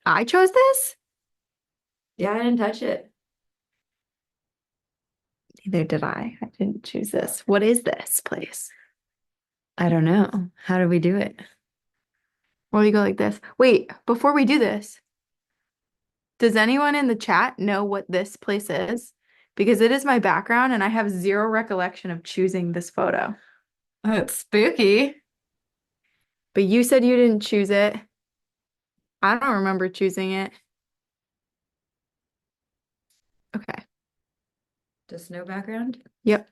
I chose this? Yeah, I didn't touch it. Neither did I. I didn't choose this. What is this place? I don't know. How do we do it? Well, you go like this. Wait, before we do this, does anyone in the chat know what this place is? Because it is my background and I have zero recollection of choosing this photo. Oh, it's spooky. But you said you didn't choose it. I don't remember choosing it. Okay. Just no background. Yep.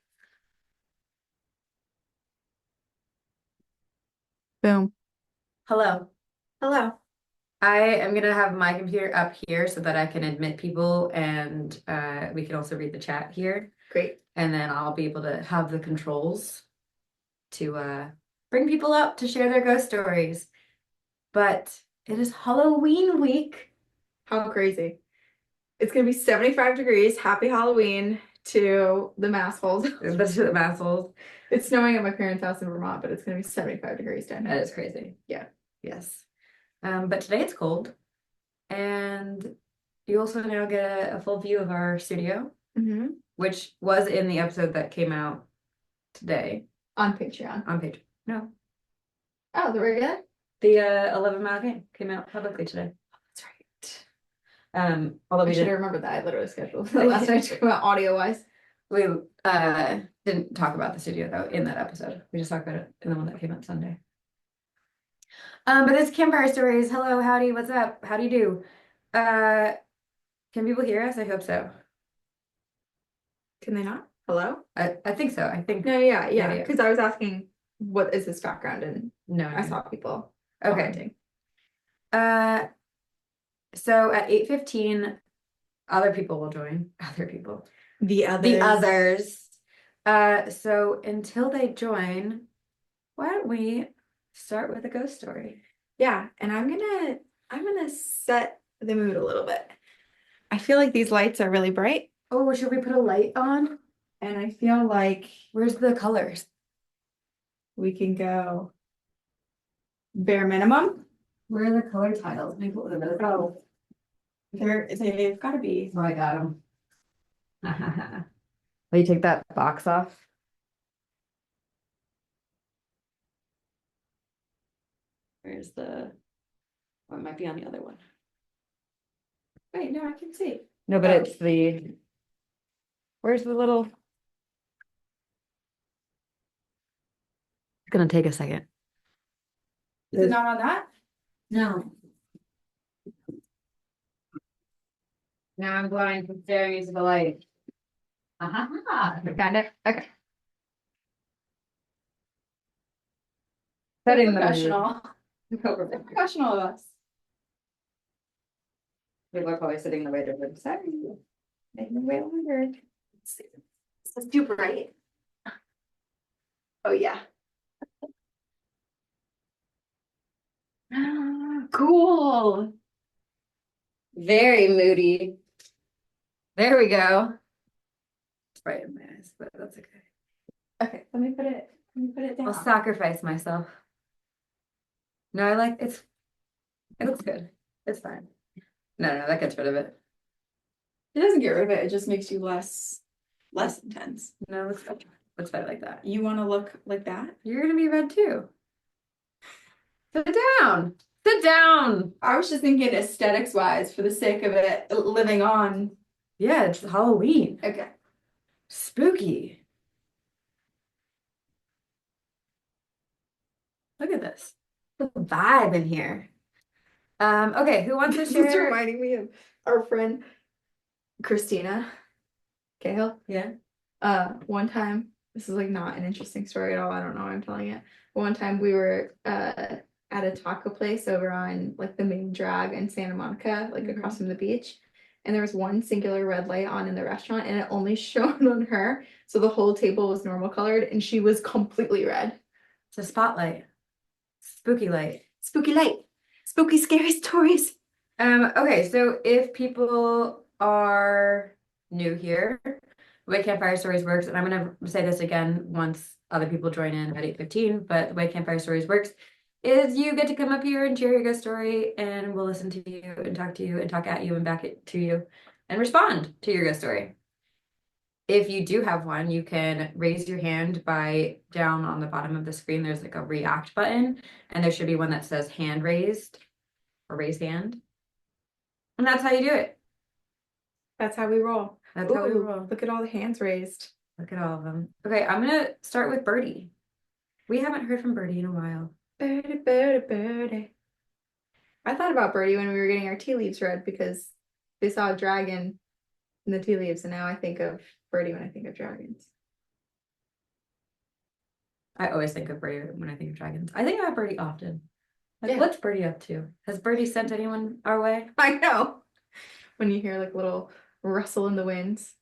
Boom. Hello. Hello. I am gonna have my computer up here so that I can admit people and we can also read the chat here. Great. And then I'll be able to have the controls to bring people up to share their ghost stories. But it is Halloween week. How crazy. It's gonna be 75 degrees. Happy Halloween to the massholes. That's for the assholes. It's snowing at my parents' house in Vermont, but it's gonna be 75 degrees down That here. is crazy. Yeah. Yes. But today it's cold. And you also now get a full view of our studio, Mm-hmm. which was in the episode that came out today On Patreon. on page. No, Oh, the regular? the 11 Mile Game came out publicly today. That's right. Although I we should have didn't remembered that. I literally scheduled that last night to come out audio-wise. we didn't talk about the studio though in that episode. We just talked about it in the one that came out Sunday. But it's Campfire Stories. Hello, howdy, what's up? How do you do? Can people hear us? I hope so. Can they not? Hello? I think so. I think No, yeah, yeah. because I was asking what is this background, and No, I no. saw people Okay. commenting. Uh, so at 8:15, other people will join. Other people. The The others. others. So until they join, why don't we start with a ghost story? Yeah, and I'm gonna set the mood a little bit. I feel like these lights are really bright, Oh, should we put a light on? and I feel like Where's the colors? we can go bare minimum. Where are the color tiles? Let me put them in. Oh, they've got to be. Oh, I got them. Will you take that box off? Where's the, oh, it might be on the other one. Wait, no, I can see. No, but Oh. it's the, where's the little, it's gonna take a second. Is it not on that? No. Now I'm blind from staring into the light. Got it. Okay. Setting the Professional. mood. Professional of us. People are probably sitting in the waiting room. Sorry. Making me wait longer. Is this too bright? Oh yeah. Cool. Very moody. There we go. It's bright in my eyes, but that's okay. Okay, let me put it down. I'll sacrifice myself. No, I like it's it looks good. It's fine. No, that gets rid of it. It doesn't get rid of it, it just makes you less intense. No, looks better like that. You want to look like that? You're gonna be red too. Sit down. Sit down. I was just thinking aesthetics wise for the sake of it living on. Yeah, it's Halloween. Okay. Spooky. Look at this. The vibe in here. Okay, who wants to This is share? reminding me of our friend Christina Cahill. Yeah. One time, this is like not an interesting story at all. I don't know why I'm telling it. But one time we were at a taco place over on like the main drag in Santa Monica, like across from the beach. And there was one singular red light on in the restaurant, and it only shone on her. So the whole table was normal colored, and she was completely red. It's a spotlight. Spooky light. Spooky light. Spooky, scary stories. Okay, so if people are new here, the way Campfire Stories works, and I'm gonna say this again once other people join in at 8:15, but the way Campfire Stories works is you get to come up here and share your ghost story, and we'll listen to you and talk to you and talk at you and back it to you and respond to your ghost story. If you do have one, you can raise your hand by down on the bottom of the screen. There's like a react button, and there should be one that says hand raised or raised hand. And that's how you do it. That's how we roll. That's how we roll. Look at all the hands raised. Look at all of them. Okay, I'm gonna start with Birdie. We haven't heard from Birdie in a while. Birdie, birdie, birdie. I thought about Birdie when we were getting our tea leaves read because they saw a dragon in the tea leaves, and now I think of Birdie when I think of dragons. I always think of Birdie when I think of dragons. I think about Birdie often. Like, Yeah. what's Birdie up to? Has Birdie sent anyone our way? I know. When you hear like little rustle in the winds.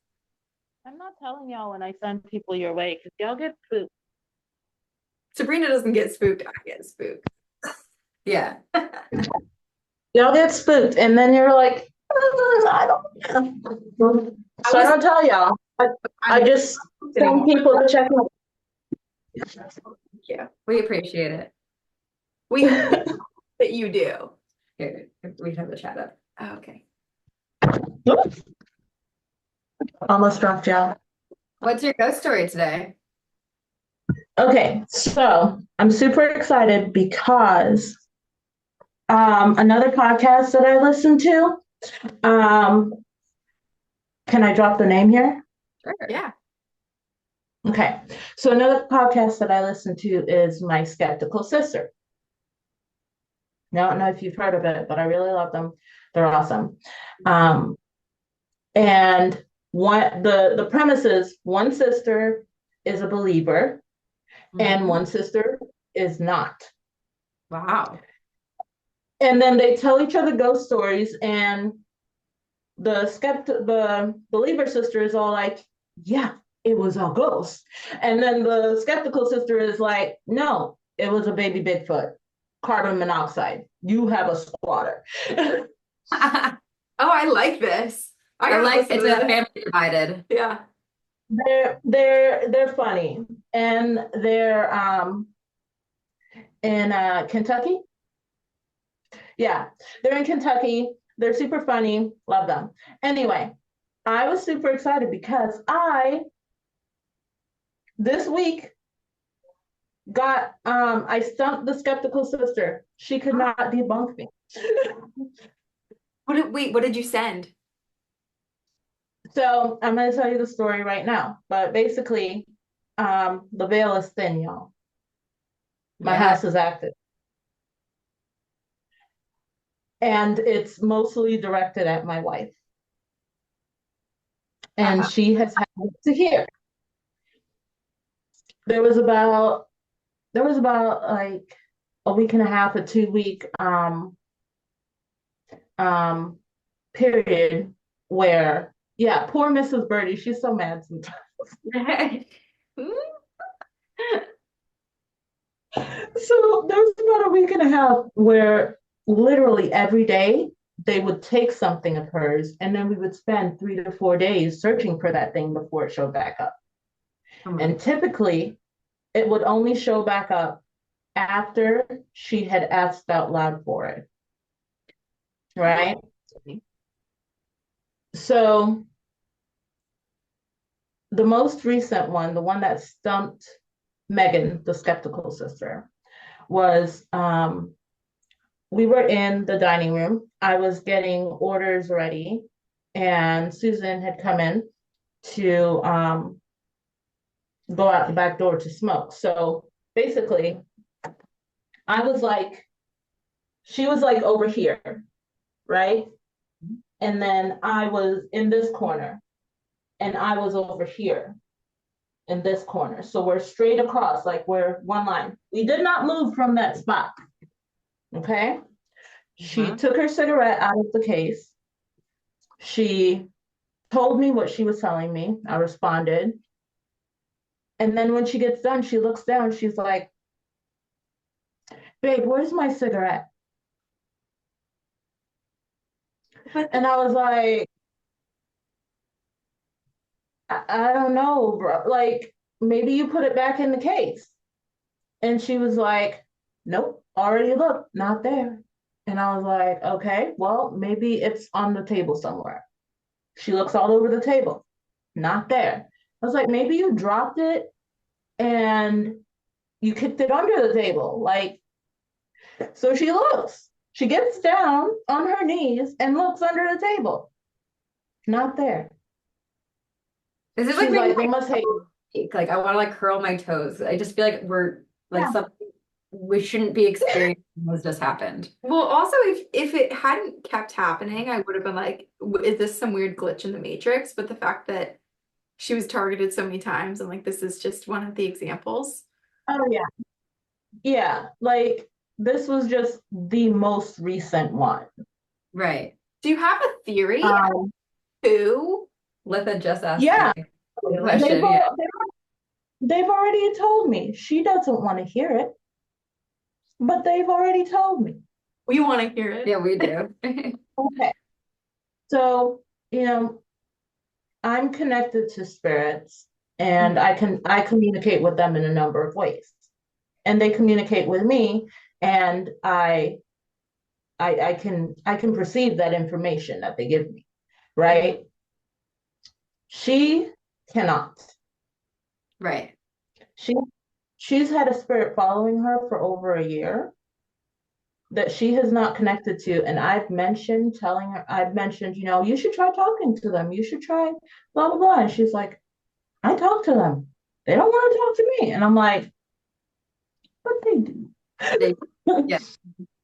I'm not telling y'all when I send people your way because y'all get spooked. Sabrina doesn't get spooked. I get spooked. Yeah. Y'all get spooked, and then you're like, I don't know. So I don't tell y'all. I just send people to check out. Yeah, We appreciate it. we hope that you do. Here, we can have the chat up. Oh, okay. Almost dropped y'all. What's your ghost story today? Okay, so I'm super excited because another podcast that I listen to, can I drop the name here? Sure. Yeah. Okay, so another podcast that I listen to is My Skeptical Sister. I don't know if you've heard of it, but I really love them. They're awesome. And the premise is one sister is a believer and one sister is not. Wow. And then they tell each other ghost stories, and the believer sister is all like, yeah, it was a ghost. And then the skeptical sister is like, no, it was a baby Bigfoot, carbon monoxide. You have a squatter. Oh, I like this. I Or gotta like listen it's to a this. family divided. Yeah. They're funny, and they're in Kentucky. Yeah, they're in Kentucky. They're super funny. Love them. Anyway, I was super excited because this week I stumped the skeptical sister. She could not debunk me. What did you send? So I'm going to tell you the story right now. But basically, the veil is thin, y'all. My house is active. And it's mostly directed at my wife. And she has had to hear. There was about like a week and a half, a 2 week period where, yeah, poor Mrs. Birdie, she's so mad sometimes. So there was about a week and a half where literally every day they would take something of hers, and then we would spend 3 to 4 days searching for that thing before it showed back up. And typically it would only show back up after she had asked out loud for it. Right? So the most recent one, the one that stumped Megan, the skeptical sister, was we were in the dining room. I was getting orders ready, and Susan had come in to go out the back door to smoke. So basically, she was like over here, right? And then I was in this corner, and I was over here in this corner. So we're straight across, like we're one line. We did not move from that spot. Okay. She took her cigarette out of the case. She told me what she was telling me. I responded. And then when she gets done, she looks down. She's like, babe, where's my cigarette? And I was like, I don't know, bro. Like, maybe you put it back in the case. And she was like, nope, already looked, not there. And I was like, okay, well, maybe it's on the table somewhere. She looks all over the table, not there. I was like, maybe you dropped it and you kicked it under the table. Like, so she looks. She gets down on her knees and looks under the table. Not there. This is She's like like, they must hate me. like I want to like curl my toes. I just feel like we're like Yeah. something we shouldn't be experiencing has just happened. Well, also, if it hadn't kept happening, I would have been like, is this some weird glitch in the Matrix? But the fact that she was targeted so many times, and like this is just one of the examples. Oh yeah. Yeah. Like this was just the most recent one. Right. Do you have a theory Um, who? Letha just asked yeah. me a They've, question. Yeah. they've already told me. She doesn't want to hear it, but they've already told me. We want to hear it. Yeah, we do. Okay. So, I'm connected to spirits and I communicate with them in a number of ways. And they communicate with me and I can perceive that information that they give me, right? She cannot. Right. She she's had a spirit following her for over a year that she has not connected to. And I've mentioned, you should try talking to them. You should try blah, blah, blah. And she's like, I talk to them. They don't want to talk to me. And I'm like, but they do. They, yeah.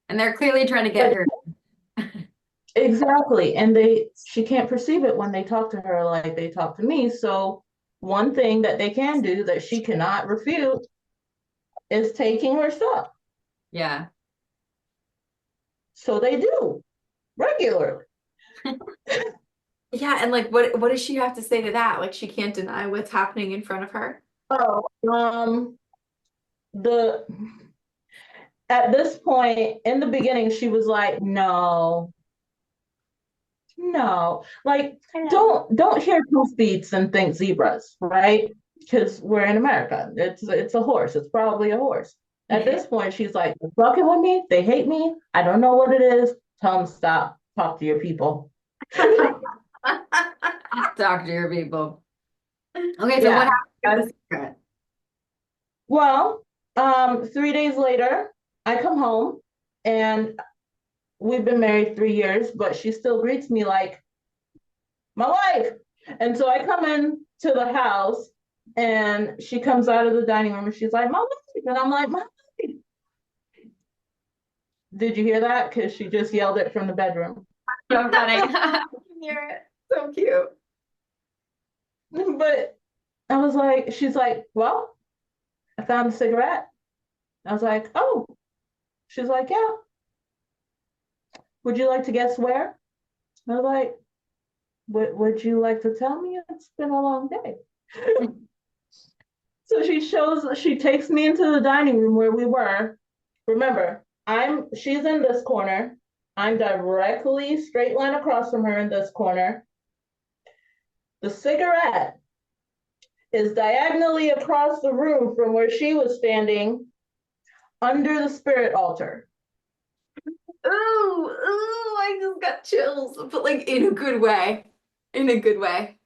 And they're clearly trying to get her. Exactly. And she can't perceive it when they talk to her like they talk to me. So one thing that they can do that she cannot refute is taking her stuff. Yeah. So they do regularly. Yeah, and like what does she have to say to that? Like she can't deny what's happening in front of her. Oh, the at this point in the beginning, she was like, no, no, like don't hear hoofbeats and think zebras, right? Because we're in America. It's a horse. It's probably a horse. At this point, she's like, they're fucking with me. They hate me. I don't know what it is. Tell them stop. Talk to your people. Talk to your people. Okay, so what Yeah. happened with the secret? Well, 3 days later, I come home and we've been married 3 years, but she still greets me like my wife. And so I come in to the house and she comes out of the dining room and she's like, my wife. And I'm like, my wife. Did you hear that? Because she just yelled it from the bedroom. So funny. I can hear it. So cute. But she's like, well, I found a cigarette. I was like, oh. She's like, yeah. Would you like to guess where? I was like, would you like to tell me? It's been a long day. So she takes me into the dining room where we were. Remember, she's in this corner. I'm directly straight line across from her in this corner. The cigarette is diagonally across the room from where she was standing under the spirit altar. Ooh, I just got chills, but like in a good way. In a good way.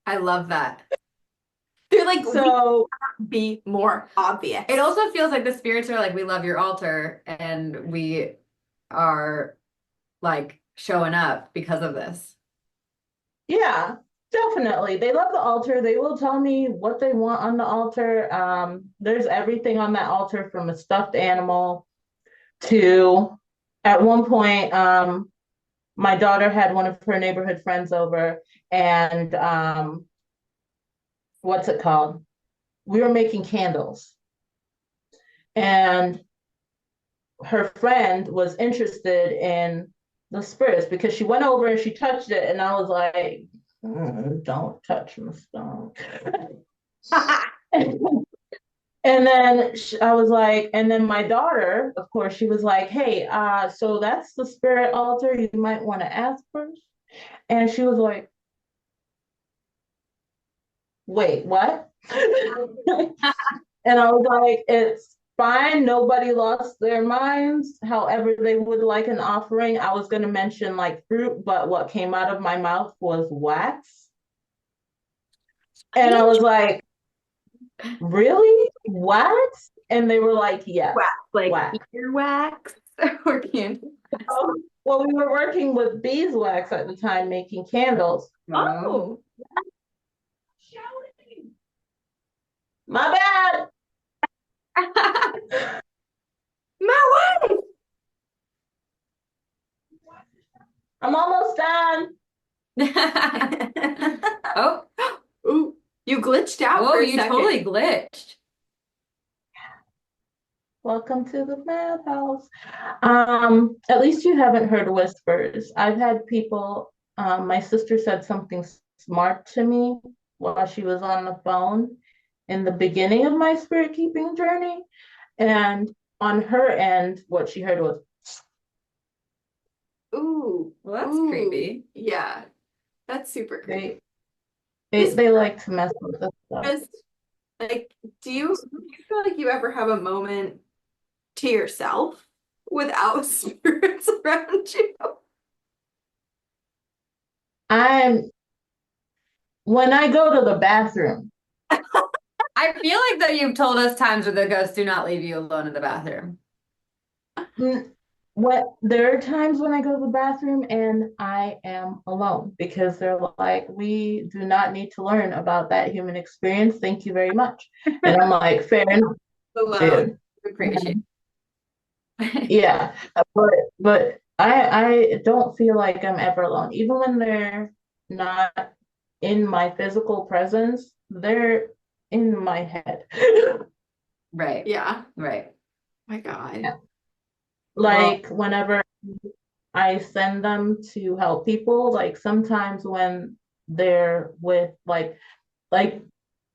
I love that. They're like, So be more obvious. It also feels like the spirits are like, we love your altar, and we are like showing up because of this. yeah, definitely. They love the altar. They will tell me what they want on the altar. There's everything on that altar from a stuffed animal to at one point, my daughter had one of her neighborhood friends over and what's it called? We were making candles. And her friend was interested in the spirits because she went over and she touched it, and I was like, don't touch my stone. And then I was like, and then my daughter, of course, she was like, hey, so that's the spirit altar. You might want to ask first. And she was like, wait, what? And I was like, fine. Nobody lost their minds. However, they would like an offering. I was gonna mention like fruit, but what came out of my mouth was wax. And I was like, really? Wax? And they were like, yes, Wax, like wax. earwax or candy. Well, we were working with beeswax at the time, making candles. Oh, My bad. my wife. I'm almost done. Oh, Ooh, you glitched out oh, for a you second. totally glitched. Welcome to the madhouse. At least you haven't heard whispers. I've had people, my sister said something smart to me while she was on the phone in the beginning of my spirit keeping journey. And on her end, what she heard was, Ooh, Well, that's ooh, creepy. Yeah, that's super creepy. they like to mess with this stuff. Just like, do you feel like you ever have a moment to yourself without spirits around you? When I go to the bathroom, I feel like that you've told us times where the ghosts do not leave you alone in the bathroom. what there are times when I go to the bathroom and I am alone because they're like, we do not need to learn about that human experience. Thank you very much. And I'm like, fair enough, Alone. dude. Appreciate. Yeah, but I don't feel like I'm ever alone, even when they're not in my physical presence. They're in my head. Right. Yeah. Right. My God. Yeah. Like whenever I send them to help people, like sometimes when they're with like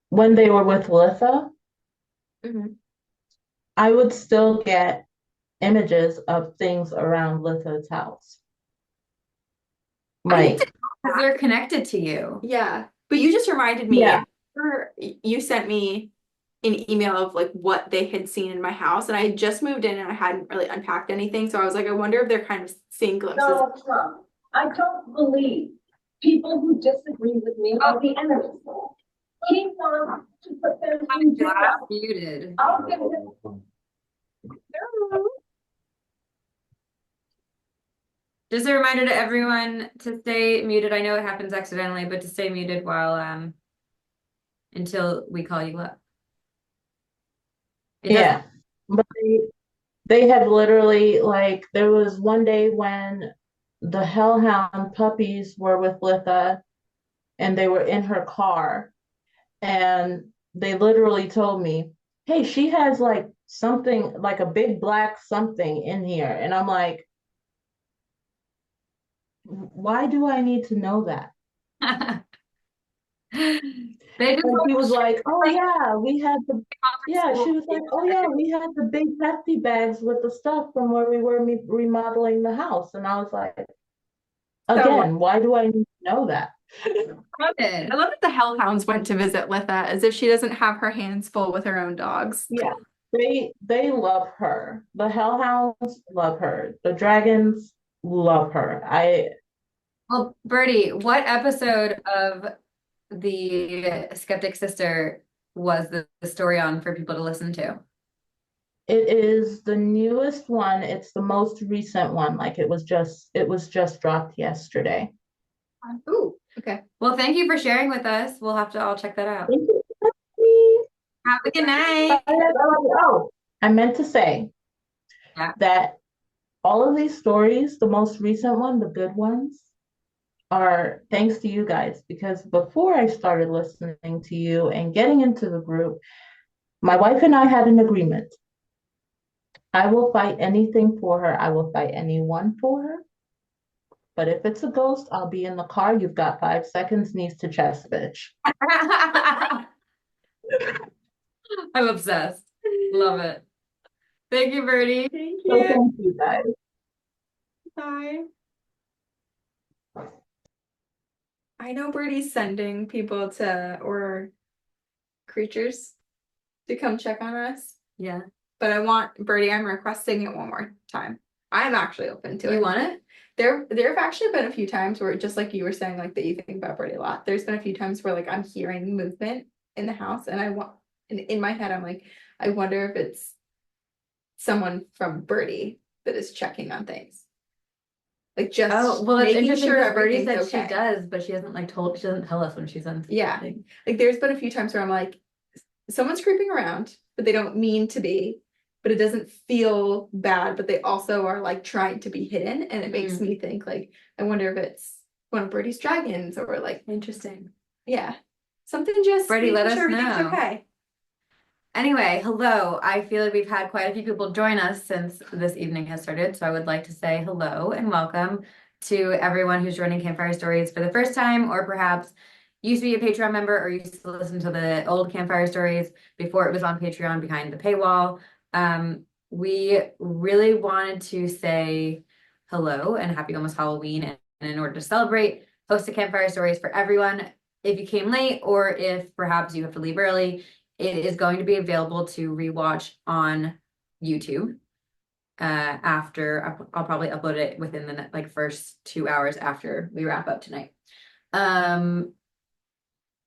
when they were with Litha, Mhm. I would still get images of things around Litha's house. I need Like, to Because they're connected to you. Yeah, but you just reminded me. yeah. You sent me an email of like what they had seen in my house, and I had just moved in and I hadn't really unpacked anything. So I was like, I wonder if they're kind of seeing glimpses. Donald Trump. I don't believe people who disagree with me are the enemy. He wants to put them in jail. Muted. I'll give him. Just a reminder to everyone to stay muted. I know it happens accidentally, but to stay muted while until we call you up. It doesn't. Yeah. But they have literally like there was one day when the hellhound puppies were with Litha and they were in her car and they literally told me, hey, she has like something like a big black something in here. And I'm like, why do I need to know that? They just And he was like, oh yeah, she was like, oh yeah, we had the big hefty bags with the stuff from where we were remodeling the house. And I was like, again, why do I need to know that? I love that the hellhounds went to visit Litha as if she doesn't have her hands full with her own dogs. Yeah, they love her. The hellhounds love her. The dragons love her. Well, Birdie, what episode of the Skeptic Sister was the story on for people to listen to? It is the newest one. It's the most recent one. Like it was just dropped yesterday. Ooh, okay. Well, thank you for sharing with us. We'll have to all check that out. Thank you. Have a good night. Oh, I meant to say Yeah. that all of these stories, the most recent one, the good ones, are thanks to you guys because before I started listening to you and getting into the group, my wife and I had an agreement. I will fight anything for her. I will fight anyone for her. But if it's a ghost, I'll be in the car. You've got 5 seconds, knees to chest, bitch. I'm obsessed. Love it. Thank you, Birdie. Thank So you. thank you guys. Bye. I know Birdie's sending people or creatures to come check on us. Yeah. but I want Birdie, I'm requesting it one more time. I'm actually open to it. You want it? There have actually been a few times where, just like you were saying, like that you think about Birdie a lot. There's been a few times where like I'm hearing movement in the house, and in my head I'm like, I wonder if it's someone from Birdie that is checking on things. Like just Oh, well, it's making interesting sure because Birdie said everything's okay. she does, but she hasn't she doesn't tell us when she's on. Yeah. Like there's been a few times where I'm like, someone's creeping around, but they don't mean to be, but it doesn't feel bad, but they also are like trying to be hidden. And it makes me think like, I wonder if it's one of Birdie's dragons or like, Interesting. yeah, something just Birdie, let making us sure everything's know. okay. Anyway, hello. I feel like we've had quite a few people join us since this evening has started. So I would like to say hello and welcome to everyone who's joining Campfire Stories for the first time, or perhaps used to be a Patreon member or used to listen to the old Campfire Stories before it was on Patreon behind the paywall. We really wanted to say hello and happy almost Halloween. And in order to celebrate, host a Campfire Stories for everyone. If you came late or if perhaps you have to leave early, it is going to be available to rewatch on YouTube. After I'll probably upload it within the like first 2 hours after we wrap up tonight.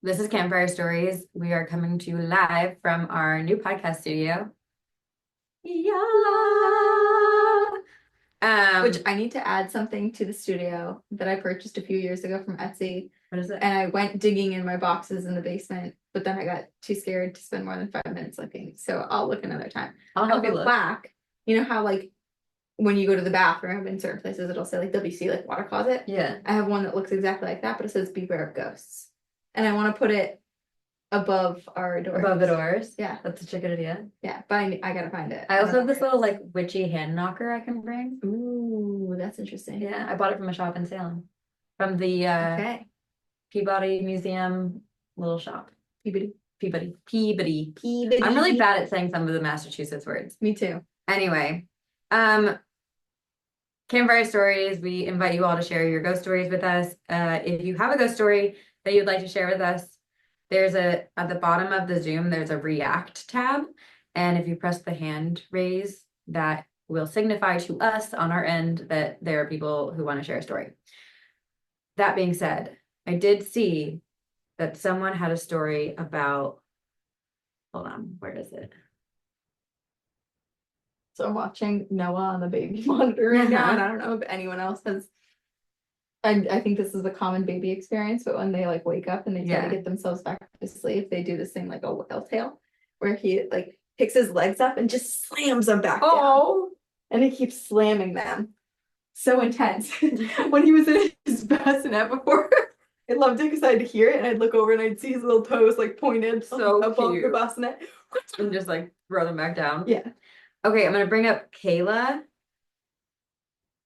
This is Campfire Stories. We are coming to you live from our new podcast studio. Which I need to add something to the studio that I purchased a few years ago from Etsy. What is it? And I went digging in my boxes in the basement, but then I got too scared to spend more than 5 minutes looking. So I'll look another time. I'll I help have you a look. plaque. You know how like when you go to the bathroom in certain places, it'll say like WC, like water closet. Yeah. I have one that looks exactly like that, but it says beware of ghosts. And I want to put it above our doors. Above the doors. Yeah. That's such a good idea. Yeah, but I gotta find it. I also don't have know this where it little is. like witchy hand knocker I can bring. Ooh, that's interesting. Yeah, I bought it from a shop in Salem. From the Okay. Peabody Museum little shop. Peabody. Peabody. Peabody. I'm really bad at saying some of the Massachusetts words. Me too. Anyway, Campfire Stories, we invite you all to share your ghost stories with us. If you have a ghost story that you'd like to share with us, there's at the bottom of the Zoom, there's a react tab. And if you press the hand raise, that will signify to us on our end that there are people who want to share a story. That being said, I did see that someone had a story about, hold on, where is it? So I'm watching Noah on the baby monitor right now, and I don't know if anyone else has. I think this is a common baby experience, but when they like wake up and they try to get themselves back to sleep, they do this thing like a whale tail, where he like picks his legs up and just slams them back down. And he keeps slamming them. So intense. When he was in his bassinet before, I loved it because I had to hear it, and I'd look over and I'd see his little toes like pointed So above the cute. bassinet. And just like throw them back down. Yeah. Okay, I'm gonna bring up Kayla.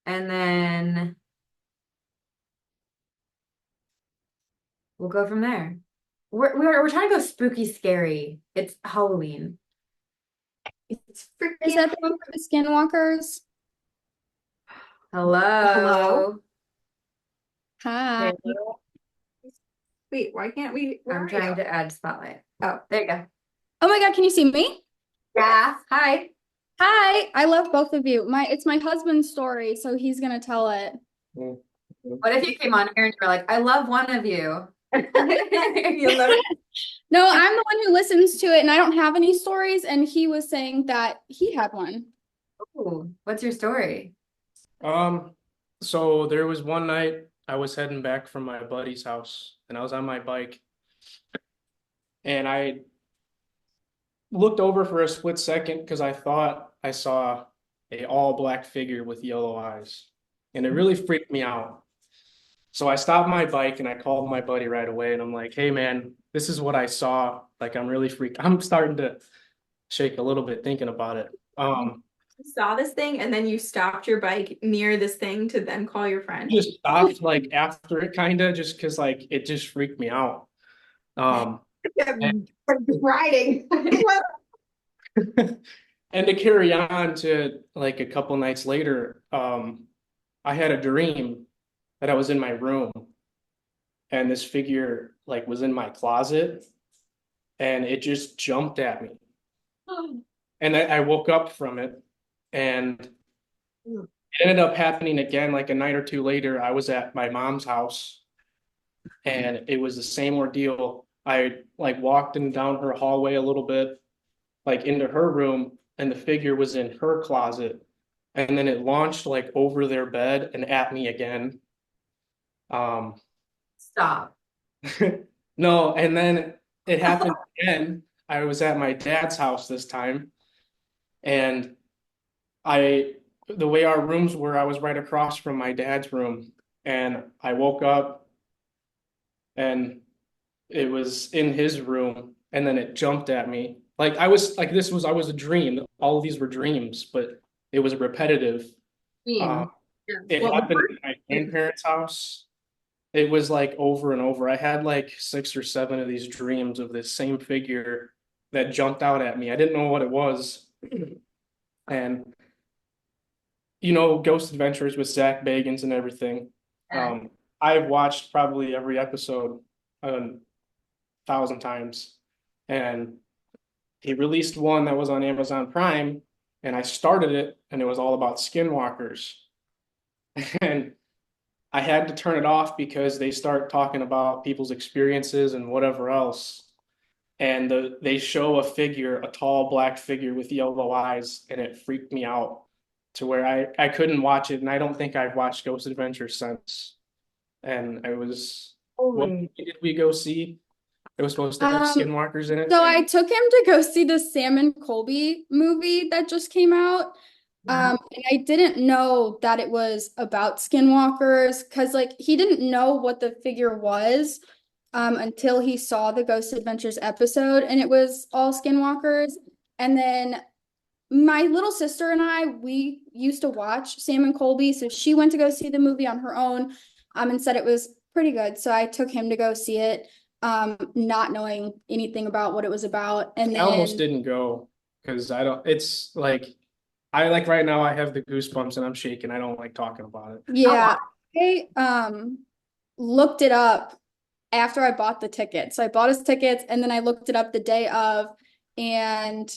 And then we'll go from there. We're trying to go spooky scary. It's Halloween. It's freaking. Is that the one for the skinwalkers? Hello. Hi. Wait, why can't we? Where I'm are trying you? to add spotlight. Oh. There you go. Oh my God, can you see me? Yeah. Hi. Hi. I love both of you. It's my husband's story, so he's gonna tell it. What if you came on here and you were like, I love one of you? You'll never. No, I'm the one who listens to it, and I don't have any stories. And he was saying that he had one. Ooh, what's your story? So there was one night I was heading back from my buddy's house, and I was on my bike, and I looked over for a split second because I thought I saw a all black figure with yellow eyes, and it really freaked me out. So I stopped my bike and I called my buddy right away, and I'm like, hey man, this is what I saw. Like, I'm really freaked. I'm starting to shake a little bit thinking about it. You saw this thing and then you stopped your bike near this thing to then call your friend. Just stopped like after it, kind of, just because like it just freaked me out. And Riding. and to carry on to like a couple nights later, I had a dream that I was in my room and this figure like was in my closet and it just jumped at me. And I woke up from it, and it ended up happening again like a night or two later. I was at my mom's house, and it was the same ordeal. I like walked in down her hallway a little bit, like into her room, and the figure was in her closet, and then it launched like over their bed and at me again. Um, Stop. no, and then it happened again. I was at my dad's house this time, and the way our rooms were, I was right across from my dad's room, and I woke up and it was in his room, and then it jumped at me. Like I was a dream. All of these were dreams, but it was repetitive. Uh, Mean. it Well, happened at my grandparents' house. It was like over and over. I had like 6 or 7 of these dreams of this same figure that jumped out at me. I didn't know what it was. And Ghost Adventures with Zach Bagans and everything. Um, I've watched probably every episode 1,000 times. And he released one that was on Amazon Prime, and I started it, and it was all about skinwalkers. And I had to turn it off because they start talking about people's experiences and whatever else. And they show a figure, a tall black figure with yellow eyes, and it freaked me out to where I couldn't watch it. And I don't think I've watched Ghost Adventure since. And what movie did we go see? It was supposed to have skinwalkers in it. So I took him to go see the Sam and Colby movie that just came out. And I didn't know that it was about skinwalkers because like he didn't know what the figure was until he saw the Ghost Adventures episode, and it was all skinwalkers. And then my little sister and we used to watch Sam and Colby, so she went to go see the movie on her own and said it was pretty good. So I took him to go see it, not knowing anything about what it was about. And I then almost didn't go because it's like I like right now I have the goosebumps and I'm shaking. I don't like talking about it. yeah, I looked it up after I bought the tickets. So I bought his tickets and then I looked it up the day of, and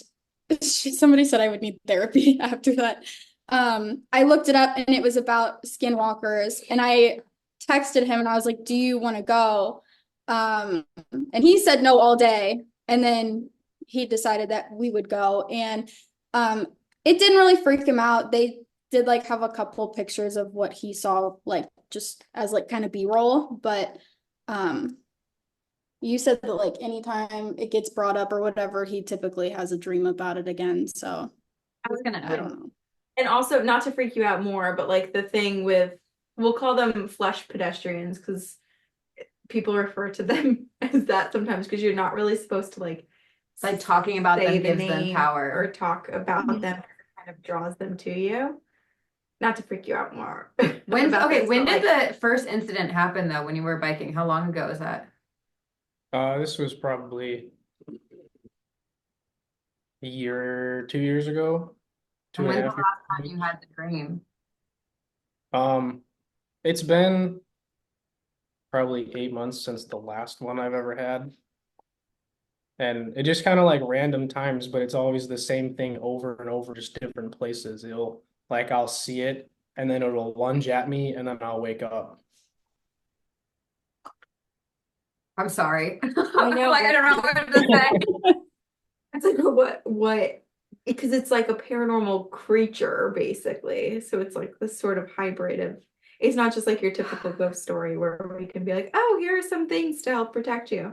somebody said I would need therapy after that. I looked it up and it was about skinwalkers, and I texted him and I was like, "Do you want to go?" And he said no all day, and then he decided that we would go, and it didn't really freak him out. They did like have a couple pictures of what he saw, like just as like kind of B-roll, but you said that like anytime it gets brought up or whatever, he typically has a dream about it again. So I was gonna I don't know. and also not to freak you out more, but like the thing with, we'll call them flesh pedestrians because people refer to them as that sometimes because you're not really supposed to like talking about say them the gives them name power. or talk about them. It kind of draws them to you. Not to freak you out more. When When did the first incident happen though, when you were biking? How long ago was that? This was probably a year, 2 years ago. And when's the 2.5 last time years. you had the dream? It's been probably 8 months since the last one I've ever had. And it just kind of like random times, but it's always the same thing over and over, just different places. I'll see it and then it'll lunge at me and then I'll wake up. I'm sorry. I know. Like I don't know what to say. It's like what because it's like a paranormal creature basically. So it's like this sort of hybrid of, it's not just like your typical ghost story where we can be like, oh, here are some things to help protect you.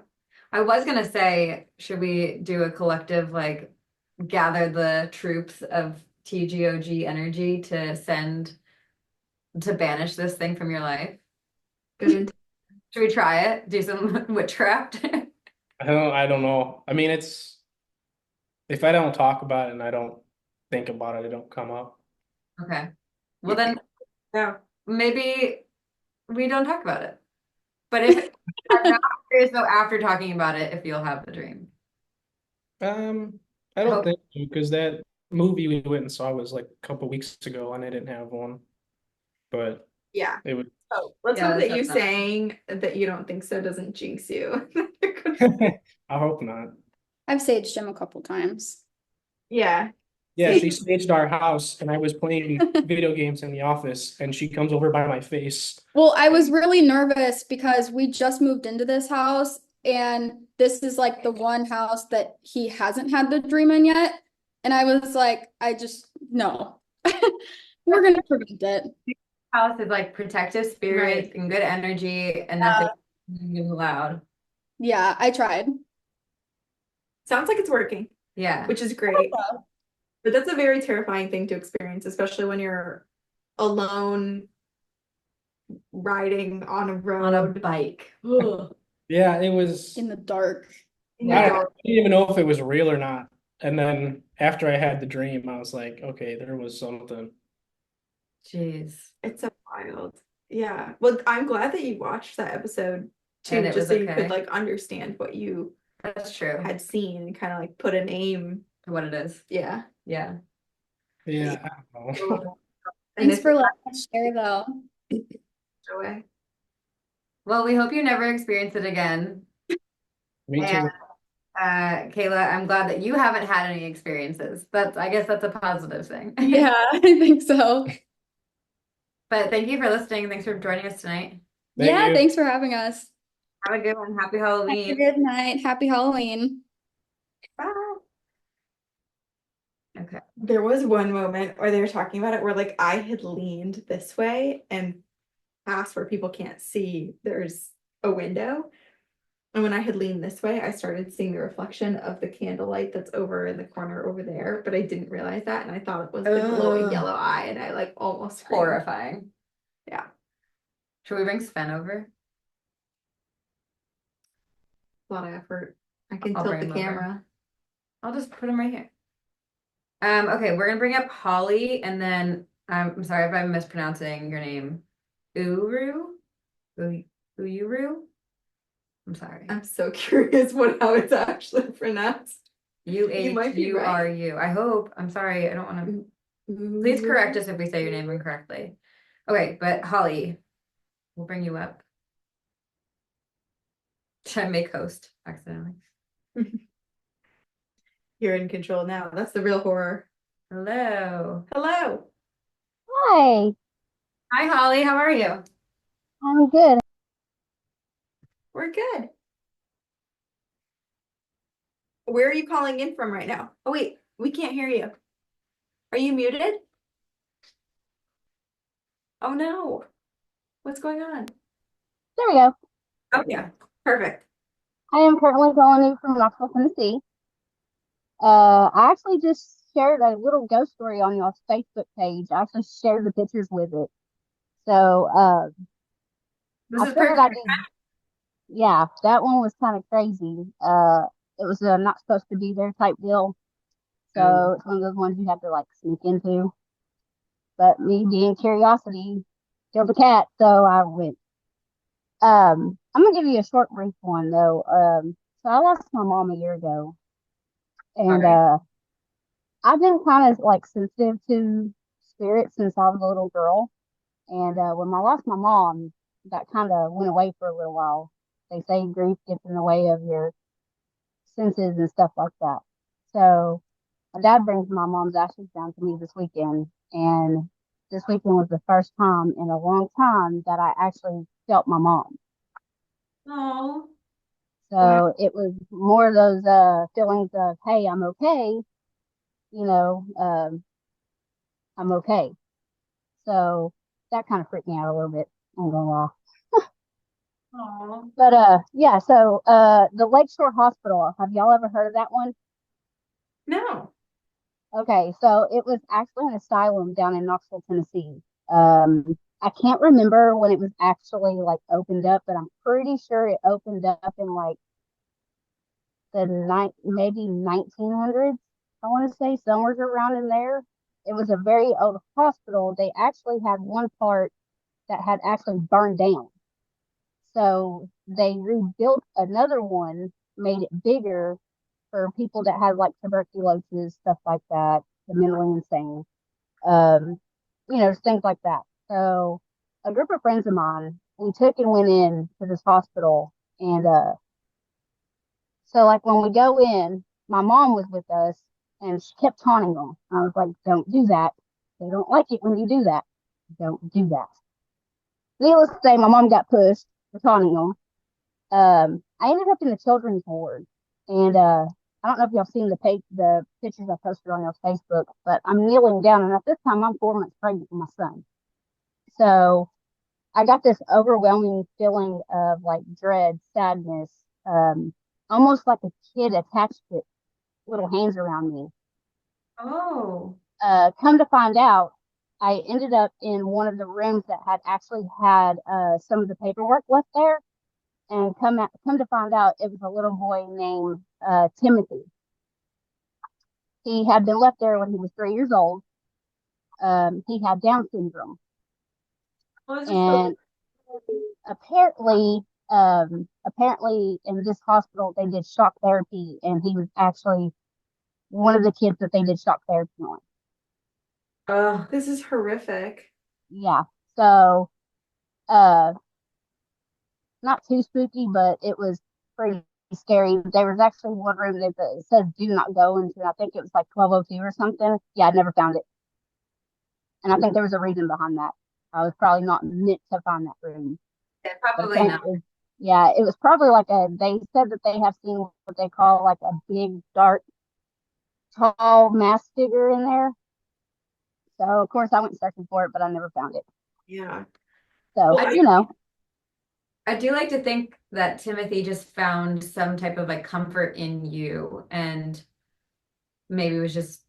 I was gonna say, should we do a collective, like, gather the troops of TGOG energy to banish this thing from your life? Good. Should we try it? Do some witchcraft? I don't know. I mean, if I don't talk about it and I don't think about it, it don't come up. Okay. Well then, Yeah. maybe we don't talk about it. But if I'm not curious though, after talking about it, if you'll have the dream. I don't think so because that movie we went and saw was like a couple weeks ago and I didn't have one. But Yeah. it would. Oh, let's Yeah, hope that let's you hope not. saying that you don't think so doesn't jinx you. I hope not. I've saged him a couple times. Yeah. Yeah, See, she staged our house and I was playing video games in the office and she comes over by my face. Well, I was really nervous because we just moved into this house and this is like the one house that he hasn't had the dream in yet. And I was like, no, we're gonna prevent it. House is like protective spirits Right. and good energy, and nothing loud. Yeah, I tried. sounds like it's working, Yeah. which is great. But that's a very terrifying thing to experience, especially when you're alone riding on a On a road bike. Ugh. Yeah, it was. In the dark. in the I dark. didn't even know if it was real or not. And then after I had the dream, I was like, okay, there was something. Jeez. It's so wild. Yeah. Well, I'm glad that you watched that episode too, And it just was so you could okay. like understand what you That's true. had seen and kind of like put a name. To what it is. Yeah. Yeah. Yeah, I don't know. And Thanks for letting us share though. away. Well, we hope you never experience it again. Me too. And Kayla, I'm glad that you haven't had any experiences. I guess that's a positive thing. Yeah, I think so. But thank you for listening. Thanks for joining us tonight. Thank Yeah, you. thanks for having us. Have a good one. Happy Have a Halloween. good night. Happy Halloween. Bye. Okay. There was one moment where they were talking about it where like I had leaned this way and past where people can't see, there's a window. And when I had leaned this way, I started seeing the reflection of the candlelight that's over in the corner over there, but I didn't realize that, and I thought it was the glowing Ugh. yellow eye, and I like almost screamed. Horrifying. Yeah. Should we bring Sven over? A lot of effort. I can I'll tilt bring the him over. camera. I'll just put him right here. Okay, we're gonna bring up Holly, and then I'm sorry if I'm mispronouncing your name. Uhuru? Uhuru? I'm sorry. I'm so curious how it's actually pronounced. U might H be U right. R U. I hope. I'm sorry. I don't want to. Please correct us if we say your name incorrectly. Okay, but Holly, we'll bring you up. Should I make host accidentally? You're in control now. That's the real horror. Hello. Hello. Hi, Hi, Holly. How are you? I'm good. We're good. Where are you calling in from right now? Oh wait, we can't hear you. Are you muted? Oh no. What's going on? There we go. Oh yeah, perfect. I am currently calling you from Knoxville, Tennessee. I actually just shared a little ghost story on y'all's Facebook page. I actually shared the pictures with it. So, This I is figured perfect. yeah, that one was kind of crazy. It was a not supposed to be there type deal. So it's one of those ones you have to like sneak into. But me being curiosity killed the cat, so I went. I'm gonna give you a short brief one though. So I lost my mom a year ago, and Okay. I've been kind of like sensitive to spirits since I was a little girl. And when I lost my mom, that kind of went away for a little while. They say grief gets in the way of your senses and stuff like that. So my dad brings my mom's ashes down to me this weekend, and this weekend was the first time in a long time that I actually felt my mom. Oh. So it was more of those feelings of, hey, I'm okay, you know, I'm okay. So that kind of freaked me out a little bit. I'm gonna lie. Oh. But yeah, so the Lakeshore Hospital, have y'all ever heard of that one? No. Okay, so it was actually an asylum down in Knoxville, Tennessee. I can't remember when it was actually like opened up, but I'm pretty sure it opened up in like maybe 1900s. I want to say somewhere around in there. It was a very old hospital. They actually had one part that had actually burned down. So they rebuilt another one, made it bigger for people that had like tuberculosis, stuff like that, the mentally insane, um, things like that. So a group of friends of mine, we took and went in to this hospital, and so like when we go in, my mom was with us, and she kept taunting them. I was like, don't do that. They don't like it when you do that. Don't do that. Needless to say, my mom got pushed for taunting them. I ended up in the children's ward, and I don't know if y'all seen the pictures I posted on y'all's Facebook, but I'm kneeling down, and at this time I'm 4 months pregnant with my son. So I got this overwhelming feeling of like dread, sadness, almost like a kid attached with little hands around me. Oh. Come to find out, I ended up in one of the rooms that had actually had some of the paperwork left there, and come to find out, it was a little boy named Timothy. He had been left there when he was 3 years old. He had Down syndrome, and apparently in this hospital they did shock therapy, and he was actually one of the kids that they did shock therapy on. Oh, This is horrific. Yeah. So, uh, not too spooky, but it was pretty scary. There was actually one room that it says do not go into. I think it was like 1202 or something. Yeah, I never found it. And I think there was a reason behind that. I was probably not meant to find that room. yeah, But probably not. yeah, it was probably like they said that they have seen what they call like a big, dark, tall mask figure in there. So, of course, I went searching for it, but I never found it. Yeah. So, Well, you know, I do like to think that Timothy just found some type of like comfort in you and maybe was just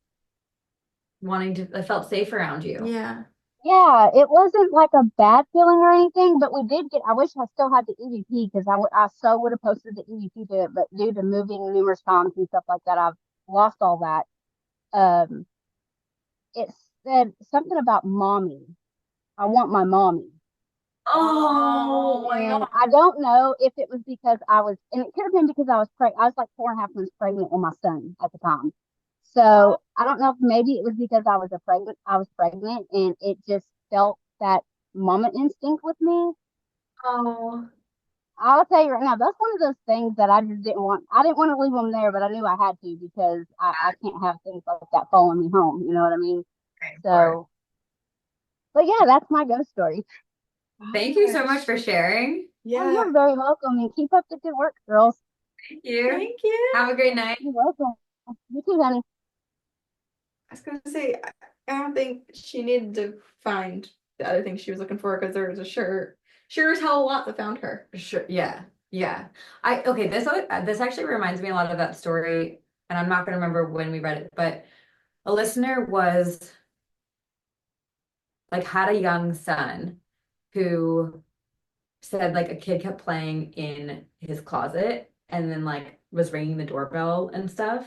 wanting to, I felt safe around you. yeah. yeah, it wasn't like a bad feeling or anything, but we did get, I wish I still had the EVP because I so would have posted the EVP to it, but due to moving numerous times and stuff like that, I've lost all that. Um, it said something about mommy. I want my mommy. Oh my And God. I don't know if it was because and it could have been because I was pregnant. I was like 4.5 months pregnant with my son at the time. So I don't know if maybe it was because I was pregnant and it just felt that mama instinct with me. Oh, I'll tell you right now, that's one of those things that I just didn't want. I didn't want to leave them there, but I knew I had to because I can't have things like that following me home. You know what I mean? okay. So, but yeah, that's my ghost story. Thank you so much for sharing. Oh, Yeah. you're very welcome, and keep up the good work, girls. Thank you. Thank you. Have a great night. You're welcome. You too, honey. I was gonna say, I don't think she needed to find the other thing she was looking for because there was a sure as hell a lot that found her. Sure. Yeah. Yeah. This actually reminds me a lot of that story, and I'm not going to remember when we read it, but a listener was like had a young son who said like a kid kept playing in his closet and then like was ringing the doorbell and stuff.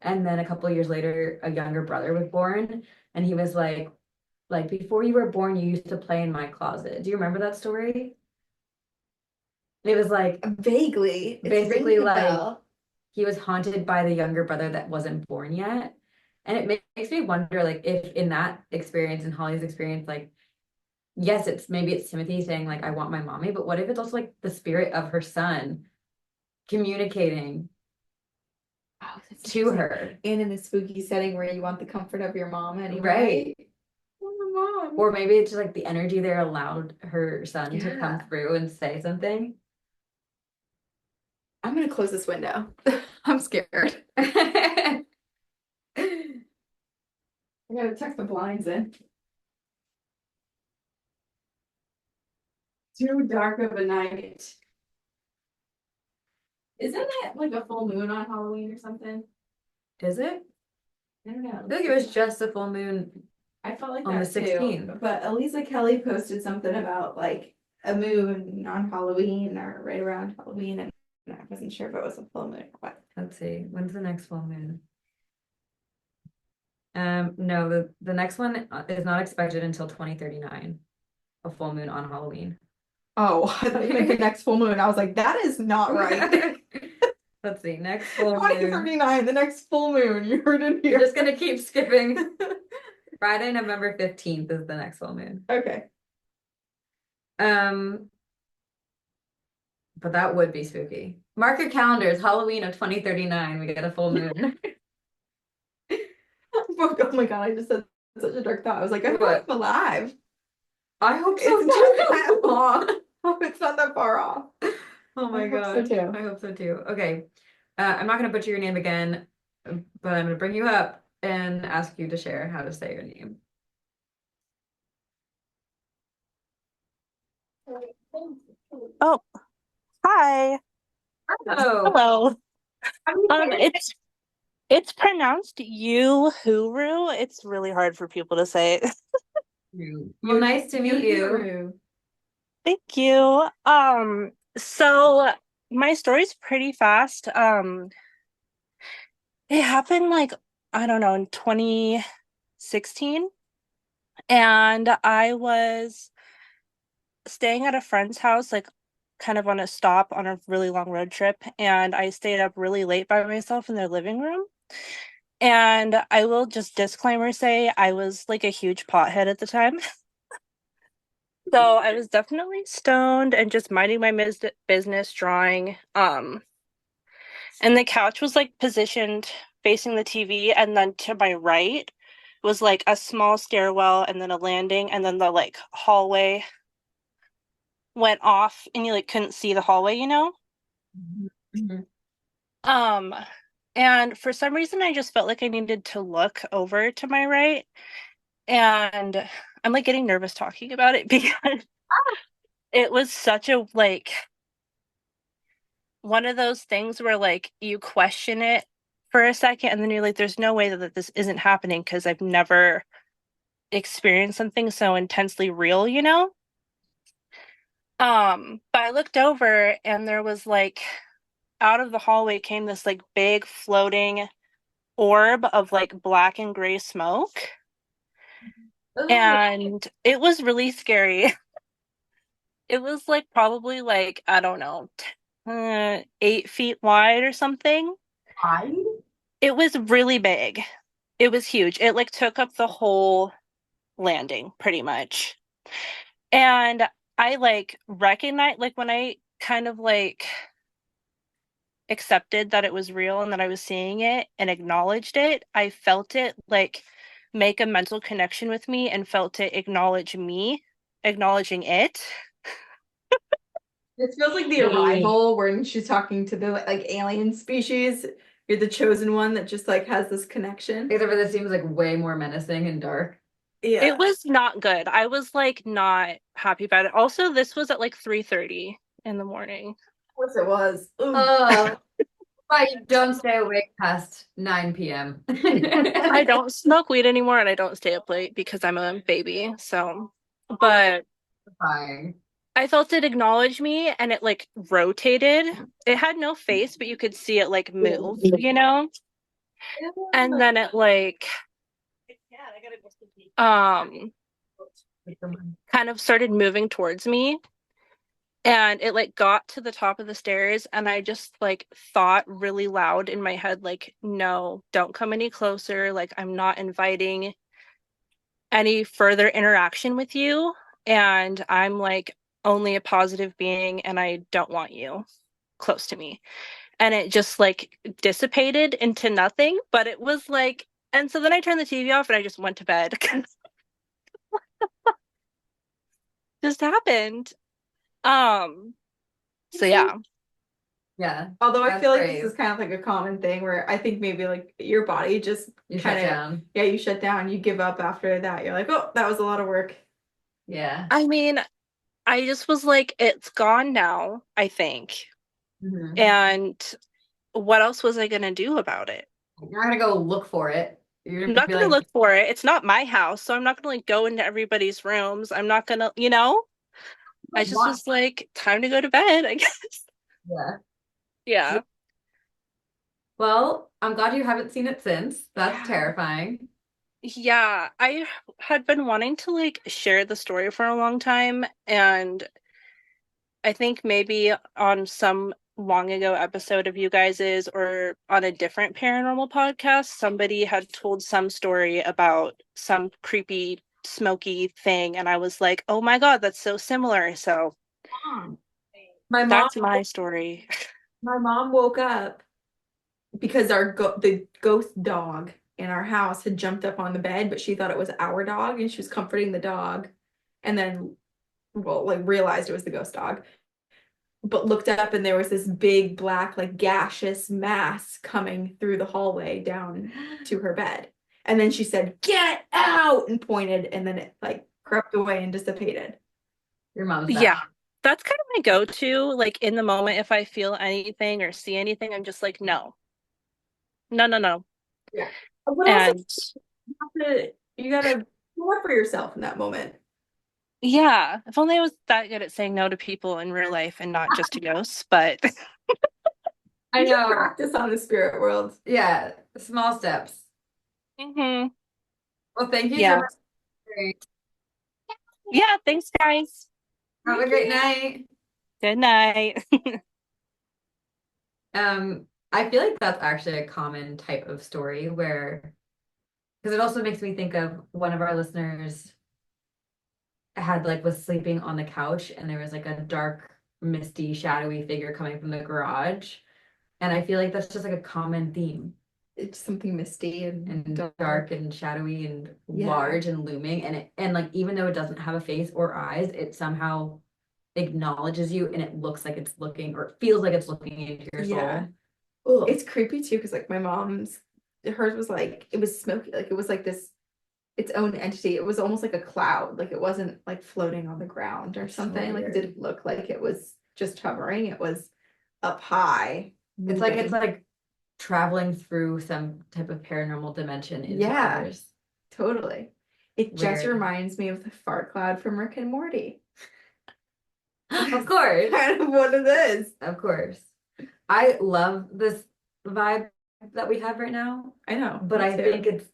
And then a couple of years later, a younger brother was born, and he was like before you were born, you used to play in my closet. Do you remember that story? It was like Vaguely, it's basically ringing a like bell. he was haunted by the younger brother that wasn't born yet. And it makes me wonder, like, if in that experience, in Holly's experience, like, yes, maybe it's Timothy saying, like, I want my mommy, but what if it's also like the spirit of her son communicating Oh, that's to interesting. her, And in a spooky setting where you want the comfort of your mom anyway. right? Oh, my mom. Or maybe it's just like the energy there allowed her son to come Yeah. through and say something. I'm gonna close this window. I'm scared. I I gotta tuck the blinds in. Too dark of a night. Isn't it like a full moon on Halloween or something? Is it? I don't know. I feel like it was just a full moon. I felt like on the that too. 16th. But Elisa Kelly posted something about like a moon on Halloween or right around Halloween, and I wasn't sure if it was a full moon or what. Let's see, when's the next full moon? No, the next one is not expected until 2039, a full moon on Halloween. Oh, I thought you meant the next full moon. I was like, that is not right. Let's see, next full moon. 2039, the next full moon. You heard it You're here. just gonna keep skipping. Friday, November 15th is the next full moon. Okay. But that would be spooky. Mark your calendars, Halloween of 2039, we get a full moon. Oh my God, I just said such a dark thought. I was like, I hope What? I'm alive. I hope so It's not too. that long. Hope it's not that far off. Oh my I hope so gosh. too. I hope so too. Okay. I'm not gonna butcher your name again, but I'm gonna bring you up and ask you to share how to say your name. Oh, hi. Hello. Hello. How do you say it? It's pronounced Uhuru. It's really hard for people to say. Well, nice to meet you. Uhuru. Thank you. So my story's pretty fast. It happened like, I don't know, in 2016. And I was staying at a friend's house, like kind of on a stop on a really long road trip, and I stayed up really late by myself in their living room. And I will just disclaimer say I was like a huge pothead at the time. So I was definitely stoned and just minding my business drawing. And the couch was like positioned facing the TV, and then to my right was like a small stairwell and then a landing, and then the like hallway went off and you like couldn't see the hallway, you know? Mhm. Um, and for some reason I just felt like I needed to look over to my right. And I'm like getting nervous talking about it because it was such a like one of those things where like you question it for a second and then you're like, there's no way that this isn't happening because I've never experienced something so intensely real, you know? But I looked over and there was like out of the hallway came this like big floating orb of like black and gray smoke. Ooh. And it was really scary. It was like probably like, I don't know, 8 feet wide or something. Hide? It was really big. It was huge. It like took up the whole landing pretty much. And I like recognize like when I kind of like accepted that it was real and that I was seeing it and acknowledged it, I felt it like make a mental connection with me and felt it acknowledge me, acknowledging it. This feels like the arrival when she's talking to the like alien species. You're the chosen one that just like has this connection. Except for this seems like way more menacing and dark. Yeah. It was not good. I was like not happy about it. Also, this was at like 3:30 in the morning. Of course it was. Ooh. But you don't stay awake past 9 p.m. I don't smoke weed anymore and I don't stay up late because I'm a baby. So, but Fine. I felt it acknowledge me and it like rotated. It had no face, but you could see it like move, you know? And then it like um kind of started moving towards me and it like got to the top of the stairs and I just like thought really loud in my head like, no, don't come any closer, like I'm not inviting any further interaction with you and I'm like only a positive being and I don't want you close to me. And it just like dissipated into nothing, but it was like, and so then I turned the TV off and I just went to bed. Just happened. So yeah. Yeah. Although I That's feel like brave. this is kind of like a common thing where I think maybe like your body just You shut kind of down. yeah, you shut down, you give up after that. You're like, oh, that was a lot of work. Yeah. I mean, I just was like, it's gone now, I think. Mhm. And what else was I gonna do about it? You're not gonna go look for it. You're I'm gonna not be gonna like, look for it. It's not my house, so I'm not gonna like go into everybody's rooms. I'm not gonna, you know? I just "What?" was like, time to go to bed, I guess. Yeah. Yeah. Well, I'm glad you haven't seen it since. That's Yeah. terrifying. Yeah, I had been wanting to like share the story for a long time, and I think maybe on some long ago episode of you guys's or on a different paranormal podcast, somebody had told some story about some creepy, smoky thing, and I was like, oh my God, that's so similar. So My mom that's my story. my mom woke up because the ghost dog in our house had jumped up on the bed, but she thought it was our dog and she was comforting the dog, and then well, like realized it was the ghost dog, but looked up and there was this big black like gaseous mass coming through the hallway down to her bed. And then she said, "Get out!" and pointed, and then it like crept away and dissipated. Your mom's Yeah. That's kind of my go-to. Like in the moment, if I feel anything or see anything, I'm just like, no. No, no, no. Yeah. But also, And you gotta look for yourself in that moment. yeah, if only I was that good at saying no to people in real life and not just to ghosts, but I You should know. practice on the spirit world. Yeah, small steps. Mhm. Well, thank you so Yeah. much. Yeah, thanks guys. Have a great night. Good night. I feel like that's actually a common type of story where, because it also makes me think of one of our listeners had like was sleeping on the couch and there was like a dark, misty, shadowy figure coming from the garage. And I feel like that's just like a common theme. It's something misty And dark and shadowy and Yeah. large and looming. And like even though it doesn't have a face or eyes, it somehow acknowledges you and it looks like it's looking or it feels like it's looking into your Yeah. soul. Well, it's creepy too because like my mom's, hers was like it was smoky, like it was like this its own entity. It was almost like a cloud, like it wasn't like floating on the ground or something. Like it weird. didn't look like it was just hovering. It was up high. It's like moving. traveling through some type of paranormal dimension into Yeah. ours. Totally. It just Weird. reminds me of the fart cloud from Rick and Morty. Of course. Kind of what it is. Of course. I love this vibe that we have right now, I know. but me I too. think it's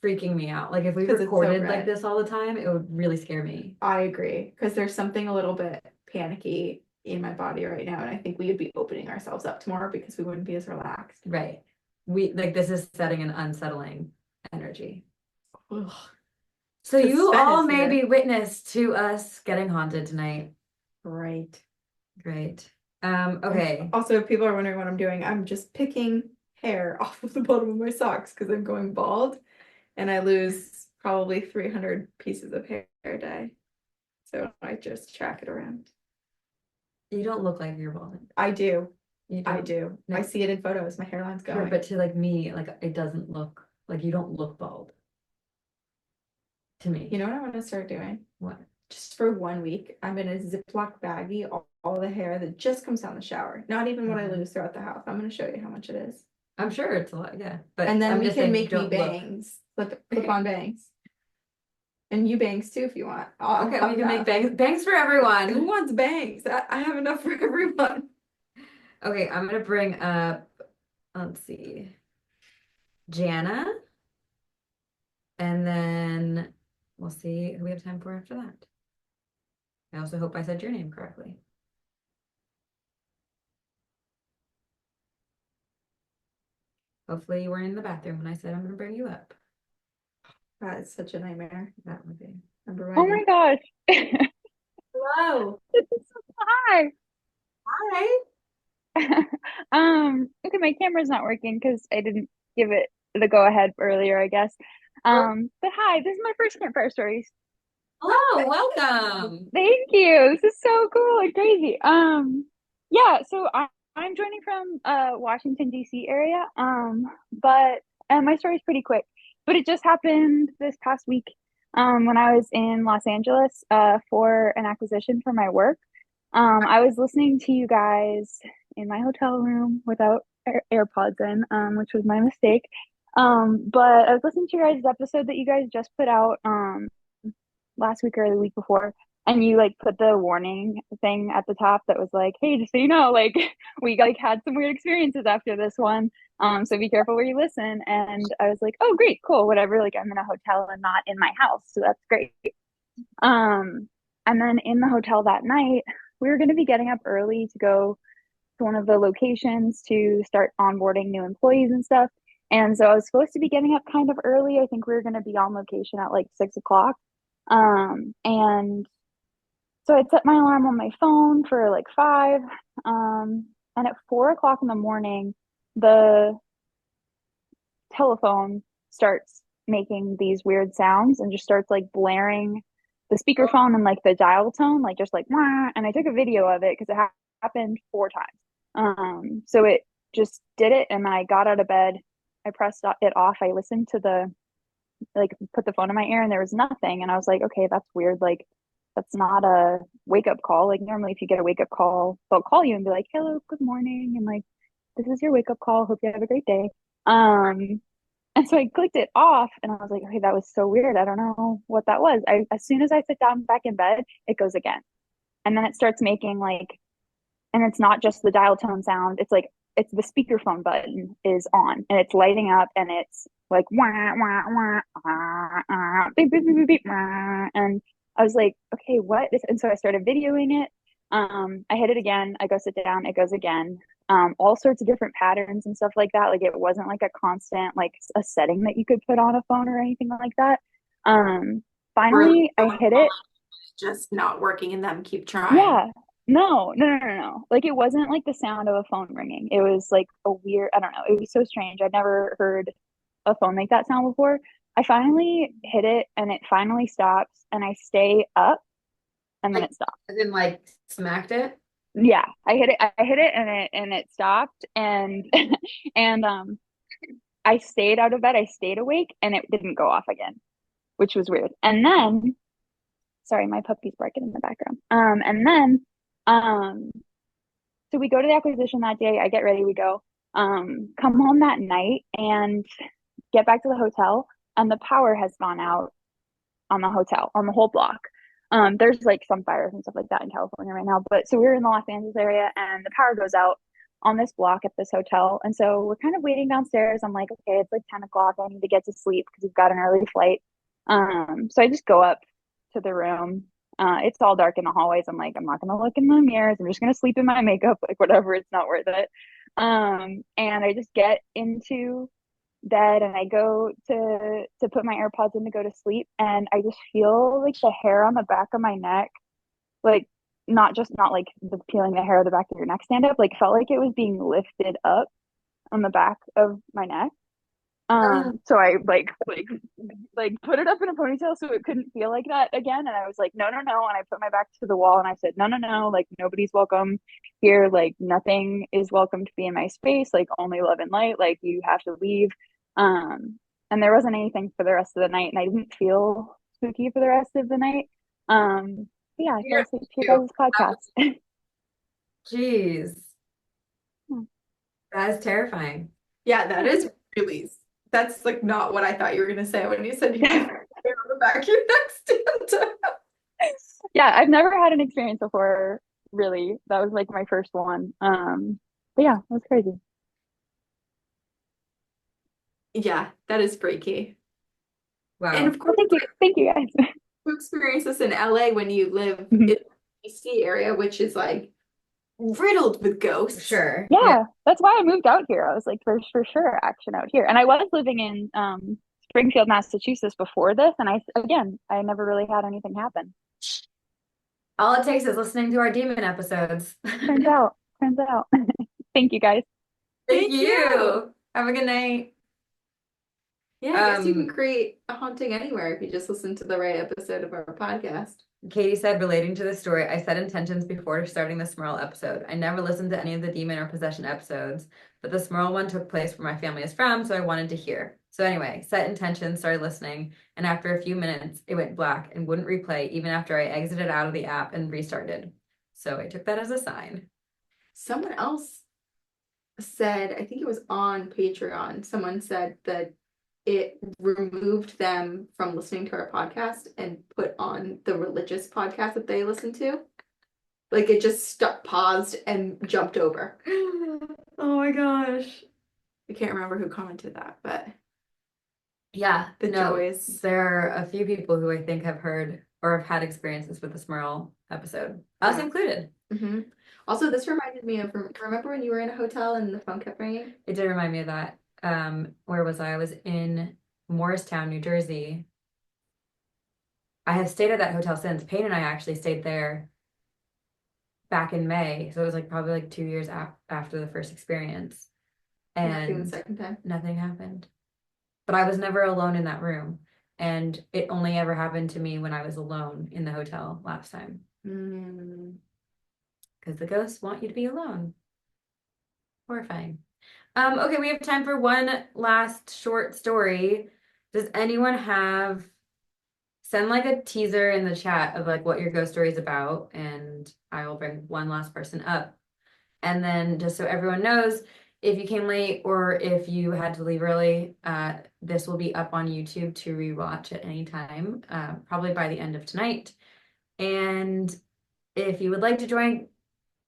freaking me out. Like if we 'Cause it's so recorded like red. this all the time, it would really scare me. I agree, because there's something a little bit panicky in my body right now, and I think we would be opening ourselves up to more because we wouldn't be as relaxed. Right. We like this is setting an unsettling energy. Ugh. So The you all suspense may here. be witness to us getting haunted tonight. Right. Great. Okay. Also, if people are wondering what I'm doing, I'm just picking hair off of the bottom of my socks because I'm going bald, and I lose probably 300 pieces of hair a day. So I just track it around. You don't look like you're bald. I do. You I don't. do. No. I see it in photos. My hairline's Sure, going. but to like me, like it doesn't look like you don't look bald. To me. You know what I want to start doing? What? Just for 1 week, I'm in a Ziploc baggie all the hair that just comes out in the shower. Not even what I lose throughout the house. I'm going to show you how much it is. I'm sure it's a lot, yeah. But And then I'm we just can saying make me don't look. bangs. Clip on bangs. And you bangs too if you want. I'll Okay, have we can make enough. bangs for Who everyone. wants bangs? I have enough for everyone. Okay, I'm gonna bring up, let's see, Jana. And then we'll see who we have time for after that. I also hope I said your name correctly. Hopefully you weren't in the bathroom when I said I'm gonna bring you up. That is such a nightmare. That would be. Remember Oh when my gosh. Hello. Hi. Hi. Okay, my camera's not working because I didn't give it the go ahead earlier, I guess. But hi, this is my first Campfire Stories. Hello, welcome. Thank you. This is so cool and crazy. Yeah, so I'm joining from Washington DC area. But my story's pretty quick. But it just happened this past week when I was in Los Angeles for an acquisition for my work. I was listening to you guys in my hotel room without AirPods in, which was my mistake. But I was listening to your guys' episode that you guys just put out last week or the week before, and you like put the warning thing at the top that was like, hey, just so you know, like we like had some weird experiences after this one. So be careful where you listen. And I was like, oh great, cool, whatever. Like I'm in a hotel and not in my house. So that's great. And then in the hotel that night, we were gonna be getting up early to go to one of the locations to start onboarding new employees and stuff. And so I was supposed to be getting up kind of early. I think we were going to be on location at like 6 o'clock. And so I'd set my alarm on my phone for like 5. And at 4 o'clock in the morning, the telephone starts making these weird sounds and just starts like blaring the speakerphone and like the dial tone, like just like wah. And I took a video of it because it happened 4 times. So it just did it, and then I got out of bed, I pressed it off, I listened to the like put the phone in my ear, and there was nothing, and I was like, okay, that's weird, like that's not a wake up call. Like normally if you get a wake up call, they'll call you and be like, hello, good morning, and like this is your wake up call, hope you have a great day. And so I clicked it off, and I was like, okay, that was so weird, I don't know what that was. As soon as I sit down back in bed, it goes again, and then it starts making like, and it's not just the dial tone sound, it's like it's the speakerphone button is on and it's lighting up, and it's like wah, wah, wah, beep, beep, beep, beep, beep, wah. And I was like, okay, what is, and so I started videoing it. I hit it again, I go sit down, it goes again. All sorts of different patterns and stuff like that. Like it wasn't like a constant, like a setting that you could put on a phone or anything like that. Finally I hit it. Just not working and them keep trying. Yeah. No. Like it wasn't like the sound of a phone ringing. It was like a weird, I don't know. It was so strange. I'd never heard a phone make that sound before. I finally hit it and it finally stops, and I stay up and then it stopped. As in like smacked it? Yeah, I hit it and it stopped, and and I stayed out of bed, I stayed awake, and it didn't go off again, which was weird. And then sorry, my puppy's barking in the background. And then so we go to the acquisition that day, I get ready, we go, come home that night and get back to the hotel, and the power has gone out on the hotel, on the whole block. There's like some fires and stuff like that in California right now, but so we're in the Los Angeles area, and the power goes out on this block at this hotel, and so we're kind of waiting downstairs. I'm like, okay, it's like 10 o'clock, I need to get to sleep because we've got an early flight. So I just go up to the room. It's all dark in the hallways. I'm like, I'm not gonna look in the mirrors, I'm just gonna sleep in my makeup, like whatever, it's not worth it. And I just get into bed and I go to put my AirPods in to go to sleep, and I just feel like the hair on the back of my neck, like not like the peeling the hair of the back of your neck stand up, like felt like it was being lifted up on the back of my neck. So I like put it up in a ponytail so it couldn't feel like that again, and I was like, no, and I put my back to the wall and I said, no, like nobody's welcome here, like nothing is welcome to be in my space, like only love and light, like you have to leave. And there wasn't anything for the rest of the night, and I didn't feel spooky for the rest of the night. Yeah, I fell asleep to your guys' podcast. Jeez. That is terrifying. Yeah, that is really, that's like not what I thought you were gonna say when you said you could on the back of your neck stand up. Yeah, I've never had an experience before, really. That was like my first one. But yeah, it was crazy. Yeah, that is freaky. Wow. And of course, Thank you guys. you experience this in LA when you live in the DC area, which is like riddled with ghosts. Sure. Yeah, that's why I moved out here. I was like, for sure, action out here. And I was living in Springfield, Massachusetts before this, and I never really had anything happen. All it takes is listening to our demon episodes. Turns out. Thank you guys. Thank you. Have a good night. Yeah, I guess you can create a haunting anywhere if you just listen to the right episode of our podcast. Katie said, relating to this story, I set intentions before starting the Smurl episode. I never listened to any of the demon or possession episodes, but the Smurl one took place where my family is from, so I wanted to hear. So anyway, set intentions, started listening, and after a few minutes, it went black and wouldn't replay even after I exited out of the app and restarted. So I took that as a sign. Someone else said, I think it was on Patreon, someone said that it removed them from listening to our podcast and put on the religious podcast that they listen to. Like it just stuck, paused, and jumped over. Oh my gosh. I can't remember who commented that, but yeah, the joys. There are a few people who I think have heard or have had experiences with the Smurl episode, us included. Mm-hmm. Also, this reminded me of, remember when you were in a hotel and the phone kept ringing? It did remind me of that. Where was I? I was in Morristown, New Jersey. I have stayed at that hotel since. Payne and I actually stayed there back in May. So it was like probably like 2 years after the first experience. And nothing the second time. Nothing happened. but I was never alone in that room. And it only ever happened to me when I was alone in the hotel last time. Because the ghosts want you to be alone. Horrifying. Okay, we have time for one last short story. Does anyone send like a teaser in the chat of like what your ghost story is about, and I will bring one last person up. And then just so everyone knows, if you came late or if you had to leave early, this will be up on YouTube to rewatch at any time, probably by the end of tonight. And if you would like to join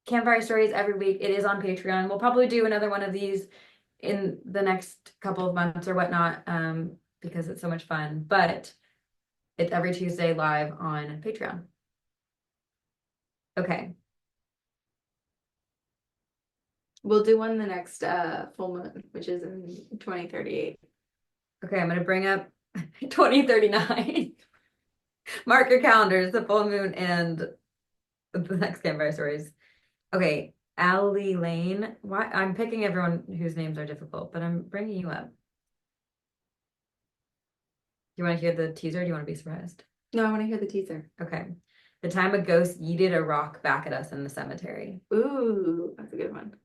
Campfire Stories every week, it is on Patreon. We'll probably do another one of these in the next couple of months or whatnot, because it's so much fun. But it's every Tuesday live on Patreon. Okay. We'll do one the next full moon, which is in 2038. Okay, I'm gonna bring up 2039. Mark your calendars, the full moon and the next Campfire Stories. Okay, Allie Lane. Why I'm picking everyone whose names are difficult, but I'm bringing you up. Do you want to hear the teaser? Or do you want to be surprised? No, I want to hear the teaser. Okay. The time a ghost yeeted a rock back at us in the cemetery. Ooh, that's a good one.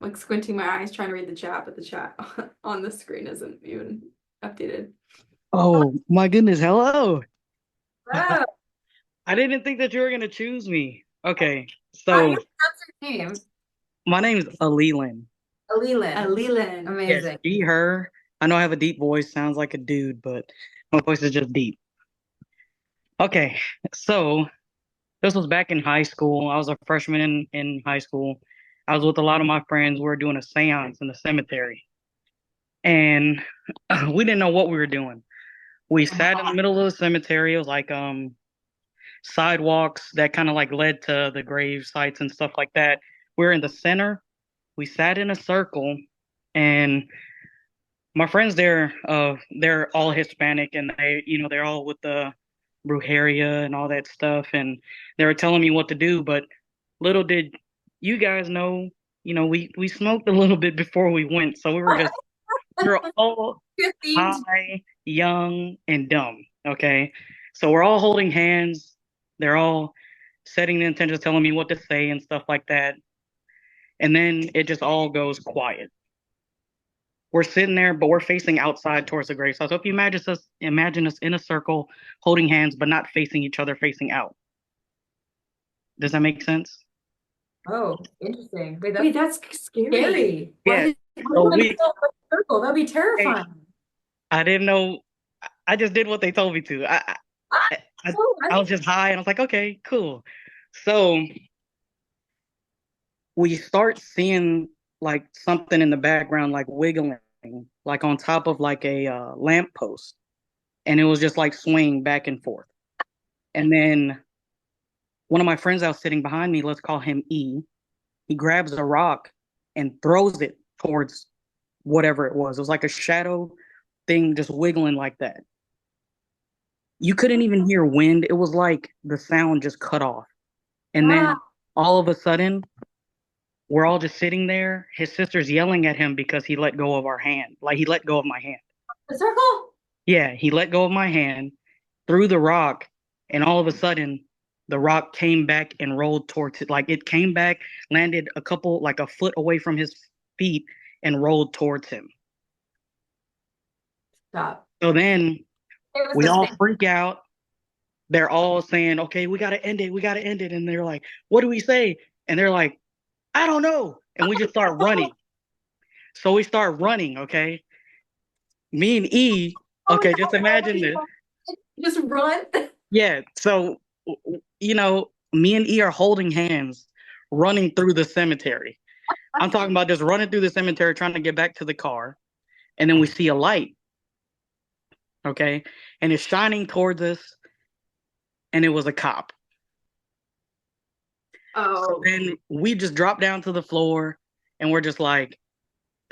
Like squinting my eyes trying to read the chat, but the chat on the screen isn't even updated. Oh my goodness, hello. Oh, I didn't think that you were gonna choose me. Okay, how do so you pronounce your name? my name's Alen. Alen. Leland. Yes, Amazing. she, her. I know I have a deep voice, sounds like a dude, but my voice is just deep. Okay, so this was back in high school. I was a freshman in high school. I was with a lot of my friends. We were doing a seance in the cemetery. And we didn't know what we were doing. We sat in the middle of the cemetery. It was like sidewalks that kind of like led to the grave sites and stuff like that. We're in the center. We sat in a circle, and my friends there, they're all Hispanic, and they're all with the brujeria and all that stuff, and they were telling me what to do. But little did you guys know, we smoked a little bit before we went, so we were all high, young, and dumb. Okay, so we're all holding hands. They're all setting the intentions, telling me what to say and stuff like that. And then it just all goes quiet. We're sitting there, but we're facing outside towards the grave site. So if you imagine us in a circle, holding hands, but not facing each other, facing out. Does that make sense? Oh, interesting. Wait, Wait, that's scary. Yeah. So circle. That'd be terrifying. I didn't know. I just did what they told me to. I was just high, and I was like, okay, cool. So we start seeing like something in the background, like wiggling, like on top of like a lamp post, and it was just like swaying back and forth. And then one of my friends that was sitting behind me, let's call him E, he grabs a rock and throws it towards whatever it was. It was like a shadow thing just wiggling like that. You couldn't even hear wind. It was like the sound just cut off. And then all of a sudden, we're all just sitting there. His sister's yelling at him because he let go of our hand. Like he let go of my hand. The circle? Yeah, he let go of my hand, threw the rock, and all of a sudden, the rock came back and rolled towards it. Like it came back, landed like a foot away from his feet, and rolled towards him. Stop. So then we all freak out. They're all saying, okay, we got to end it. We got to end it. And they're like, what do we say? And they're like, I don't know. And we just start running. So we start running, okay? Me and E, okay, just imagine this. Just run. Yeah, so, me and E are holding hands, running through the cemetery. I'm talking about just running through the cemetery, trying to get back to the car. And then we see a light, okay? And it's shining towards us, and it was a cop. Oh. So then we just drop down to the floor, and we're just like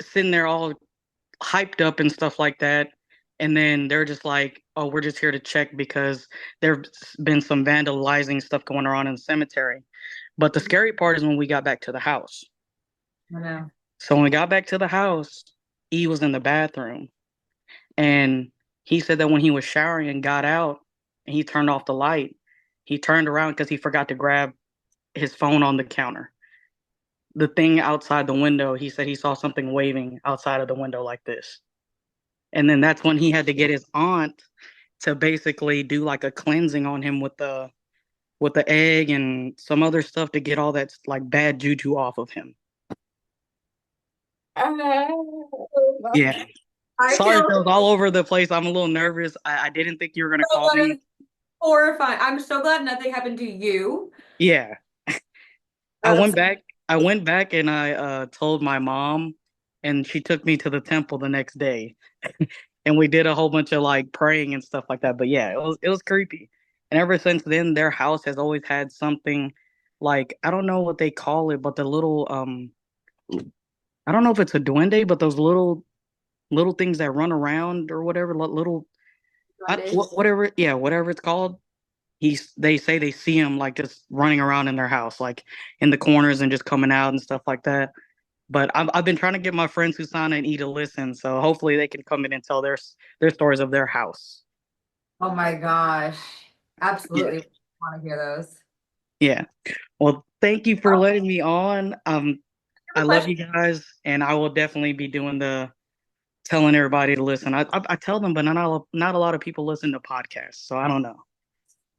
sitting there all hyped up and stuff like that. And then they're just like, oh, we're just here to check because there's been some vandalizing stuff going on in the cemetery. But the scary part is when we got back to the house. I know. So when we got back to the house, E was in the bathroom And he said that when he was showering and got out and he turned off the light, he turned around because he forgot to grab his phone on the counter. The thing outside the window, he said he saw something waving outside of the window like this. And then that's when he had to get his aunt to basically do like a cleansing on him with the egg and some other stuff to get all that like bad juju off of him. Yeah. I Sorry if feel it was all over the place. I'm a little nervous. I didn't think you were gonna call that me. is horrifying. I'm so glad nothing happened to you. Yeah. I That's went back. I went back and I told my mom, and she took me to the temple the next day, and we did a whole bunch of like praying and stuff like that. But yeah, it was creepy. And ever since then, their house has always had something like I don't know what they call it, but the little I don't know if it's a duende, but those little things that run around or whatever, little whatever, yeah, whatever it's called. They say they see him like just running around in their house, like in the corners and just coming out and stuff like that. But I've been trying to get my friends Susana and E to listen, so hopefully they can come in and tell their stories of their house. Oh my gosh. Yeah, Absolutely want to hear those. yeah. Well, thank you for letting me on. I love Pleasure. you guys, and I will definitely be doing the telling everybody to listen. I tell them, but not a lot of people listen to podcasts, so I don't know.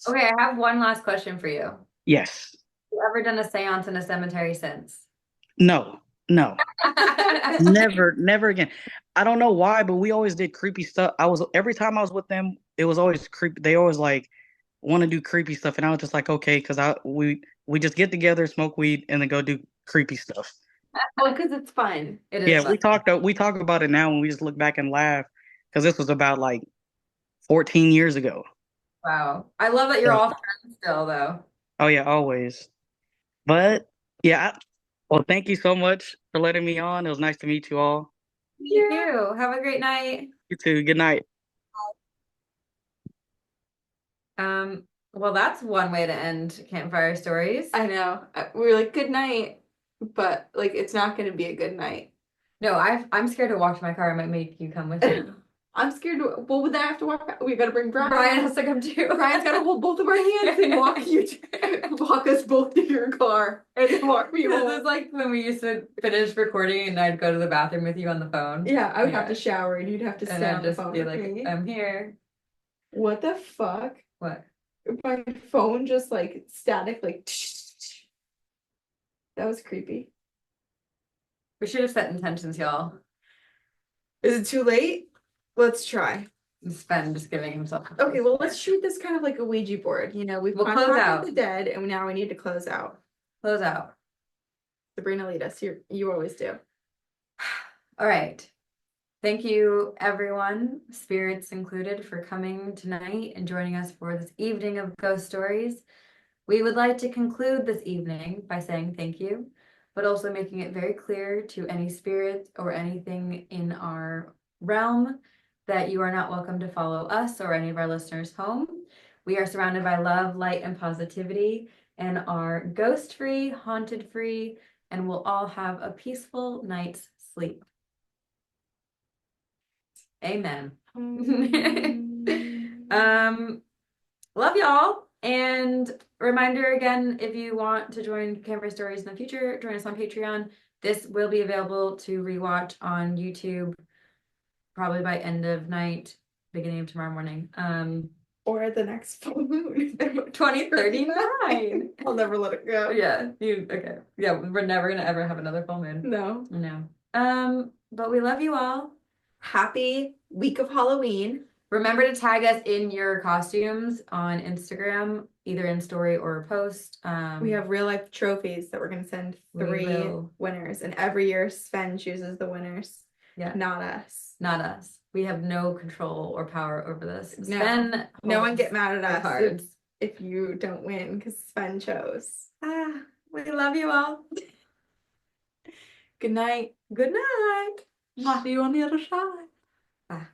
Okay, I have one last question for you. Yes. You ever done a seance in a cemetery since? No. No. Never again. I don't know why, but we always did creepy stuff. Every time I was with them, it was always creepy. They always like want to do creepy stuff, and I was just like, okay, because we just get together, smoke weed, and then go do creepy stuff. Well, because it's fun. It is Yeah, fun. we talk about it now, and we just look back and laugh because this was about like 14 years ago. Wow. I love that you're So, all friends still, though. oh yeah, always. But yeah, well, thank you so much for letting me on. It was nice to meet you all. You too. Have a great night. You too. Good night. Well, that's one way to end Campfire Stories. I know. We were like, good night, but like, it's not going to be a good night. No, I'm scared to walk to my car. I might make you come with me. I'm scared to. Well, would I have to walk? We got to bring Brian. Brian has to come too. Brian's got to hold both of our hands and walk us both to your car and then walk me This home. is like when we used to finish recording and I'd go to the bathroom with you on the phone. Yeah, I would have to shower and you'd have to And stay I'd on the just phone be with like, me. I'm here. What the fuck? What? My phone just like static, like that was creepy. We should have set intentions, y'all. Is it too late? Let's try. Sven just giving himself. Okay, well, let's treat this kind of like a Ouija board. You know, we'll close contacted out. the dead, and now we need to close out. Close out. Sabrina, lead us. You always do. All right. Thank you, everyone, spirits included, for coming tonight and joining us for this evening of ghost stories. We would like to conclude this evening by saying thank you, but also making it very clear to any spirit or anything in our realm that you are not welcome to follow us or any of our listeners home. We are surrounded by love, light, and positivity, and are ghost-free, haunted-free, and will all have a peaceful night's sleep. Amen. Love y'all. And reminder again, if you want to join Campfire Stories in the future, join us on Patreon. This will be available to rewatch on YouTube probably by end of night, beginning of tomorrow morning. Or at the next full moon. 2039. I'll never let it go. Yeah, okay. Yeah, we're never gonna ever have another full moon. No. But we love you all. Happy week of Halloween. Remember to tag us in your costumes on Instagram, either in story or post. We have real life trophies that we're going to send 3 winners. And every year Sven chooses the winners. Yeah. Not us. Not us. We have no control or power over this. No. Sven No one get mad at us cards. if you don't win because Sven chose. We love you all. Good night. Good night. See you on the other side.